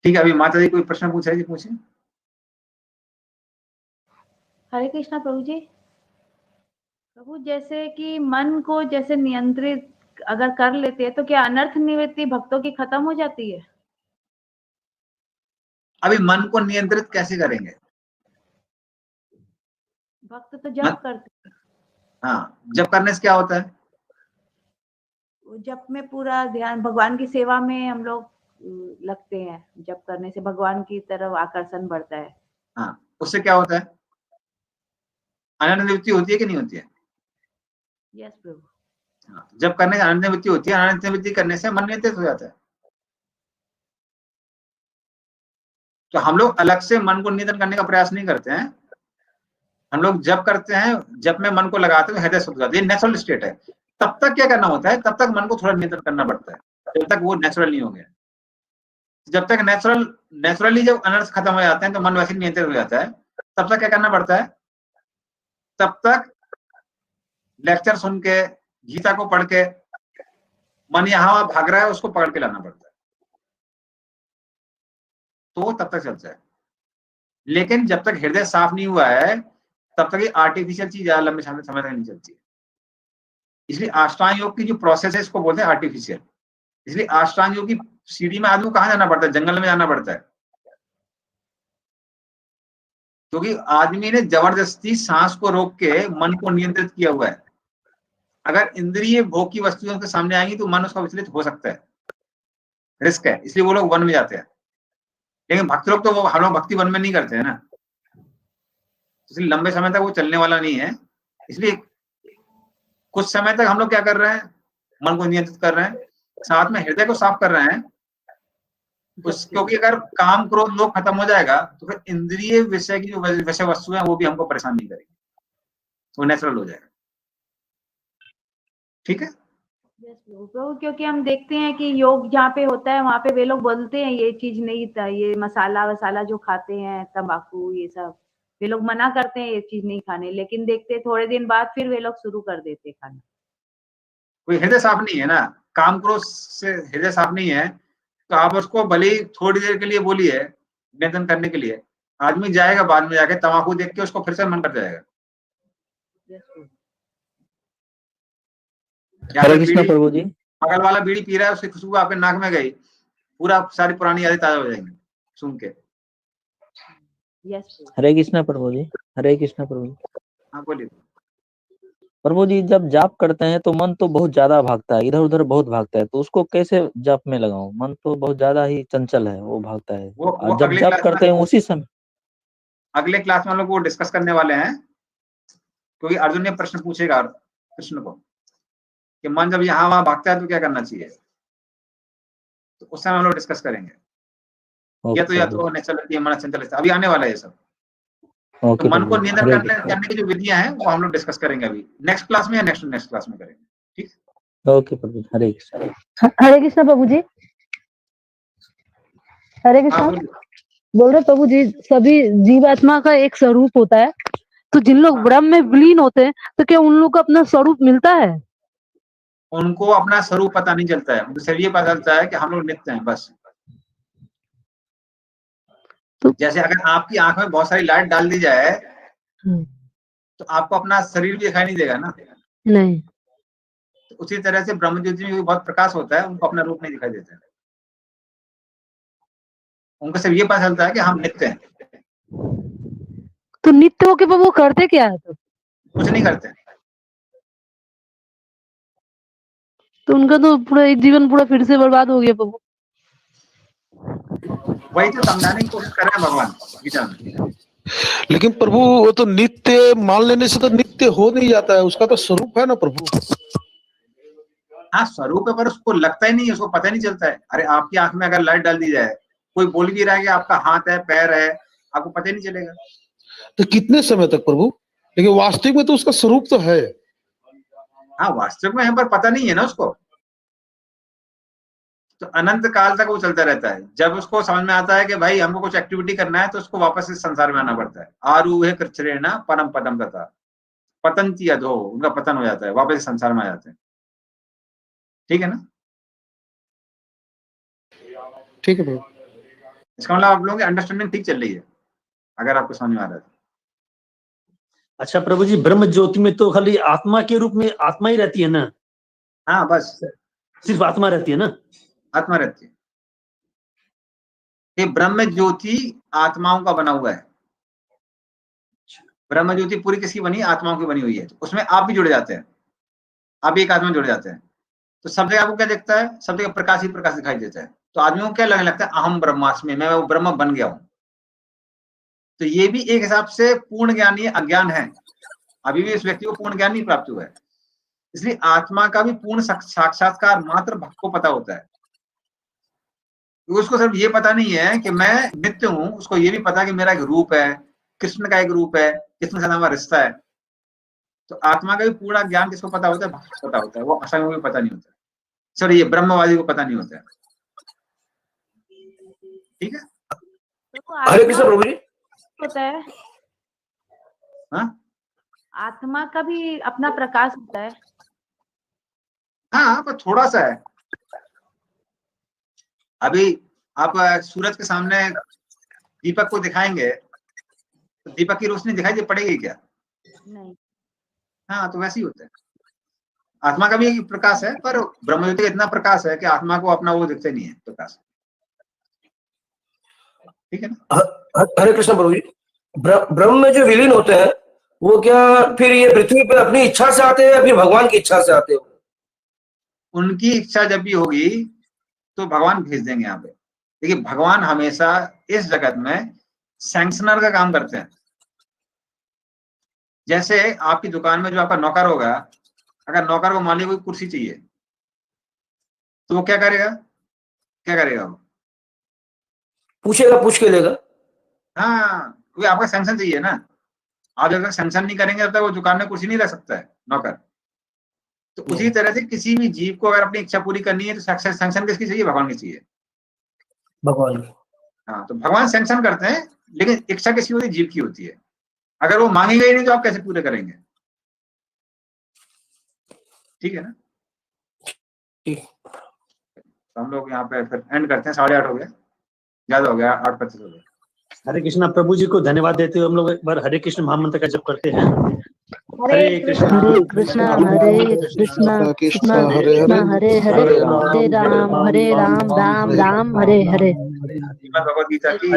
ठीक है, अभी माता जी कोई प्रश्न पूछ रहे जी, पूछे। हरे कृष्णा प्रभु जी। प्रभु जैसे कि मन को जैसे नियंत्रित अगर कर लेते हैं तो क्या अनर्थ निवृत्ति भक्तों की खत्म हो जाती है? अभी मन को नियंत्रित कैसे करेंगे? भक्त तो जप करते हैं। हाँ, जप करने से क्या होता है? जप में पूरा ध्यान भगवान की सेवा में हम लोग लगते हैं। जप करने से भगवान की तरफ आकर्षण बढ़ता है। हाँ, उससे क्या होता है? अनर्थ निवृत्ति होती है कि नहीं होती है? यस प्रभु। हाँ, जप करने से अनर्थ निवृत्ति होती है। अनर्थ निवृत्ति करने से मन नियंत्रित हो जाता है। तो हम लोग अलग से मन को नियंत्रण करने का प्रयास नहीं करते हैं। हम लोग जप करते हैं, जप में मन को लगाते हैं, हृदय शुद्ध हो जाता है। ये नेचुरल स्टेट है। तब तक क्या करना होता है, तब तक मन को थोड़ा नियंत्रण करना पड़ता है, जब तक वो नेचुरल नहीं हो गया। जब तक नेचुरली जब अनर्थ खत्म हो जाते हैं तो मन वैसे नियंत्रित हो जाता है, तब तक क्या करना पड़ता है, तब तक लेक्चर सुन के, गीता को पढ़ के, मन यहाँ भाग रहा है उसको पकड़ के लाना पड़ता है, तो वो तब तक चलता है। लेकिन जब तक हृदय साफ नहीं हुआ है तब तक ये आर्टिफिशियल चीज ज्यादा लंबे समय तक नहीं चलती है। इसलिए अष्टांग योग की जो प्रोसेस है इसको बोलते हैं आर्टिफिशियल। इसलिए अष्टांग योग की सीढ़ी में आदमी को कहाँ जाना पड़ता है, जंगल में जाना पड़ता है, क्योंकि आदमी ने जबरदस्ती सांस को रोक के मन को नियंत्रित किया हुआ है। अगर इंद्रिय भोग की वस्तुओं के सामने आएंगी तो मन उसका विचलित हो सकता है, रिस्क है, इसलिए वो लोग वन में जाते हैं। लेकिन भक्त लोग तो वो, हम लोग भक्ति वन में नहीं करते हैं ना, इसलिए लंबे समय तक वो चलने वाला नहीं है। इसलिए कुछ समय तक हम लोग क्या कर रहे हैं, मन को नियंत्रित कर रहे हैं, साथ में हृदय को साफ कर रहे हैं। क्योंकि अगर काम क्रोध लोभ खत्म हो जाएगा तो फिर इंद्रिय विषय की जो विषय वस्तु है वो भी हमको परेशान नहीं करेगी, वो नेचुरल हो जाएगा। ठीक है। तो क्योंकि हम देखते हैं कि योग जहाँ पे होता है वहाँ पे वे लोग बोलते हैं ये चीज नहीं था, ये मसाला वसाला जो खाते हैं, तंबाकू, ये सब वे लोग मना करते हैं ये चीज नहीं खाने, लेकिन देखते थोड़े दिन बाद फिर वे लोग शुरू कर देते खाना। कोई हृदय साफ नहीं है ना, काम क्रोध से हृदय साफ नहीं है तो आप उसको भले ही थोड़ी देर के लिए बोलिए नियंत्रण करने के लिए, आदमी जाएगा बाद में जाके तंबाकू देख के उसको फिर से मन कर जाएगा। हरे कृष्णा प्रभु जी। बगल वाला बीड़ी पी रहा है, उसकी खुशबू आपके नाक में गई, पूरा सारी पुरानी यादें ताजा हो जाएंगी सुन के। हरे कृष्णा प्रभु जी। हरे कृष्णा प्रभु जी। हाँ बोलिए प्रभु जी। जब जाप करते हैं तो मन तो बहुत ज्यादा भागता है, इधर उधर बहुत भागता है, तो उसको कैसे जाप में लगाऊं? मन तो बहुत ज्यादा ही चंचल है, वो भागता है। वो जब जाप करते हैं उसी समय, अगले क्लास में हम लोग वो डिस्कस करने वाले हैं, क्योंकि अर्जुन ने प्रश्न पूछेगा कृष्ण को कि मन जब यहाँ वहां भागता है तो क्या करना चाहिए, तो उस समय हम लोग डिस्कस करेंगे। या तो नेचुरल है, मन चंचल है, अभी आने वाला है ये सब। तो मन को नियंत्रण करने की जो विधियां हैं वो हम लोग डिस्कस करेंगे अभी नेक्स्ट क्लास में या नेक्स्ट क्लास में करेंगे। ठीक, ओके प्रभु। हरे कृष्ण। हरे कृष्णा प्रभु जी। हरे कृष्णा। बोल रहे प्रभु जी, सभी जीवात्मा का एक स्वरूप होता है, तो जिन लोग ब्रह्म में विलीन होते हैं तो क्या उन लोग को अपना स्वरूप मिलता है? उनको अपना स्वरूप पता नहीं चलता है, उनको सिर्फ ये पता चलता है कि हम लोग नित्य हैं बस। तो जैसे अगर आपकी आंख में बहुत सारी लाइट डाल दी जाए तो आपको अपना शरीर भी दिखाई नहीं देगा ना। नहीं। तो उसी तरह से ब्रह्म ज्योति में भी बहुत प्रकाश होता है, उनको अपना रूप नहीं दिखाई देता है, उनको सिर्फ ये पता चलता है कि हम नित्य हैं। तो नित्य होके वो करते क्या है? तो कुछ नहीं करते, तो उनका तो पूरा एक जीवन पूरा फिर से बर्बाद हो गया प्रभु। वही तो समझाने की कोशिश कर रहे हैं भगवान गीता में। लेकिन प्रभु वो तो नित्य मान लेने से तो नित्य हो नहीं जाता है, उसका तो स्वरूप है ना प्रभु। हाँ स्वरूप है, पर उसको लगता ही नहीं, उसको पता नहीं चलता है। अरे आपकी आंख में अगर लाइट डाल दी जाए, कोई बोल भी रहा है कि आपका हाथ है पैर है, आपको पता ही नहीं चलेगा। तो कितने समय तक प्रभु? लेकिन वास्तविक में तो उसका स्वरूप तो है। हाँ वास्तविक में है, पर पता नहीं है ना उसको, तो अनंत काल तक वो चलता रहता है। जब उसको समझ में आता है कि भाई हमको कुछ एक्टिविटी करना है तो उसको वापस इस संसार में आना पड़ता है। आरूहे कृच्छ्रेण परम पदम तथा पतंती अधो, उनका पतन हो जाता है, वापस इस संसार में आ जाते हैं। ठीक है ना? ठीक है प्रभु। इसका मतलब आप लोगों की अंडरस्टैंडिंग ठीक चल रही है, अगर आपको समझ में आ रहा है। अच्छा प्रभु जी, ब्रह्म ज्योति में तो खाली आत्मा के रूप में आत्मा ही रहती है ना? हाँ बस सिर्फ आत्मा रहती है ना? आत्मा रहती है। ये ब्रह्म ज्योति आत्माओं का बना हुआ है। ब्रह्म ज्योति पूरी किसकी बनी? आत्माओं की बनी हुई है। तो उसमें आप भी जुड़े जाते हैं, आप भी एक आत्मा जुड़ जाते हैं। तो सब जगह आपको क्या दिखता है? सब जगह प्रकाश ही प्रकाश दिखाई देता है। तो आदमियों को क्या लगने लगता है? अहम ब्रह्मास्मि, मैं वो ब्रह्म बन गया हूं। तो ये भी एक हिसाब से पूर्ण ज्ञान, ये अज्ञान है। अभी भी इस व्यक्ति को पूर्ण ज्ञान नहीं प्राप्त हुआ है। इसलिए आत्मा का भी पूर्ण साक्षात्कार मात्र भक्त को पता होता है। उसको सिर्फ ये पता नहीं है कि मैं नित्य हूं, उसको ये भी पता है कि मेरा एक रूप है, कृष्ण का एक रूप है, कृष्ण से हमारा रिश्ता है। तो आत्मा का भी पूरा ज्ञान किसको पता होता है? भक्त को पता होता है, वो असंग को भी पता नहीं होता। सॉरी, ये ब्रह्मवादी को पता नहीं होता है। ठीक है, हरे कृष्ण प्रभु जी। होता है, हाँ आत्मा का भी अपना प्रकाश होता है। हाँ, पर थोड़ा सा है। अभी आप सूरज के सामने दीपक को दिखाएंगे तो दीपक की रोशनी दिखाई दे पड़ेगी क्या? नहीं। हाँ, तो वैसे ही होता है। आत्मा का भी प्रकाश है, पर ब्रह्मज्योति का इतना प्रकाश है कि आत्मा को अपना वो दिखते नहीं है प्रकाश। ठीक है ना? हरे कृष्ण प्रभु जी। ब्रह्म में जो विलीन होते हैं वो क्या फिर ये पृथ्वी पर अपनी इच्छा से आते हैं या फिर भगवान की इच्छा से आते हैं? उनकी इच्छा जब भी होगी तो भगवान भेज देंगे यहाँ पे। देखिए, भगवान हमेशा इस जगत में सैंक्शनर का काम करते हैं। जैसे आपकी दुकान में जो आपका नौकर होगा, अगर नौकर को मान लीजिए कोई कुर्सी चाहिए तो वो क्या करेगा? क्या करेगा वो? पूछेगा, पूछ के लेगा। हाँ, क्योंकि आपका सैंक्शन चाहिए ना। आप जब तक सैंक्शन नहीं करेंगे तब तक वो दुकान में कुर्सी नहीं रख सकता है नौकर। तो उसी तरह से किसी भी जीव को अगर अपनी इच्छा पूरी करनी है तो सैंक्शन किसकी चाहिए? भगवान की चाहिए। भगवान। हाँ, तो भगवान सैंक्शन करते हैं, लेकिन इच्छा किसकी होती है? जीव की होती है। अगर वो मांगेगा ही नहीं तो आप कैसे पूरे करेंगे? ठीक है ना? ठीक। तो हम लोग यहाँ पे फिर एंड करते हैं। 8:30 हो गया, ज्यादा हो गया, 8:25 हो गया। हरे कृष्णा प्रभु जी को धन्यवाद देते हुए हम लोग एक बार हरे कृष्ण महामंत्र का जप करते हैं। हरे कृष्णा हरे कृष्णा कृष्णा कृष्णा हरे हरे, हरे राम राम राम हरे हरे। श्रीमद् भगवद गीता की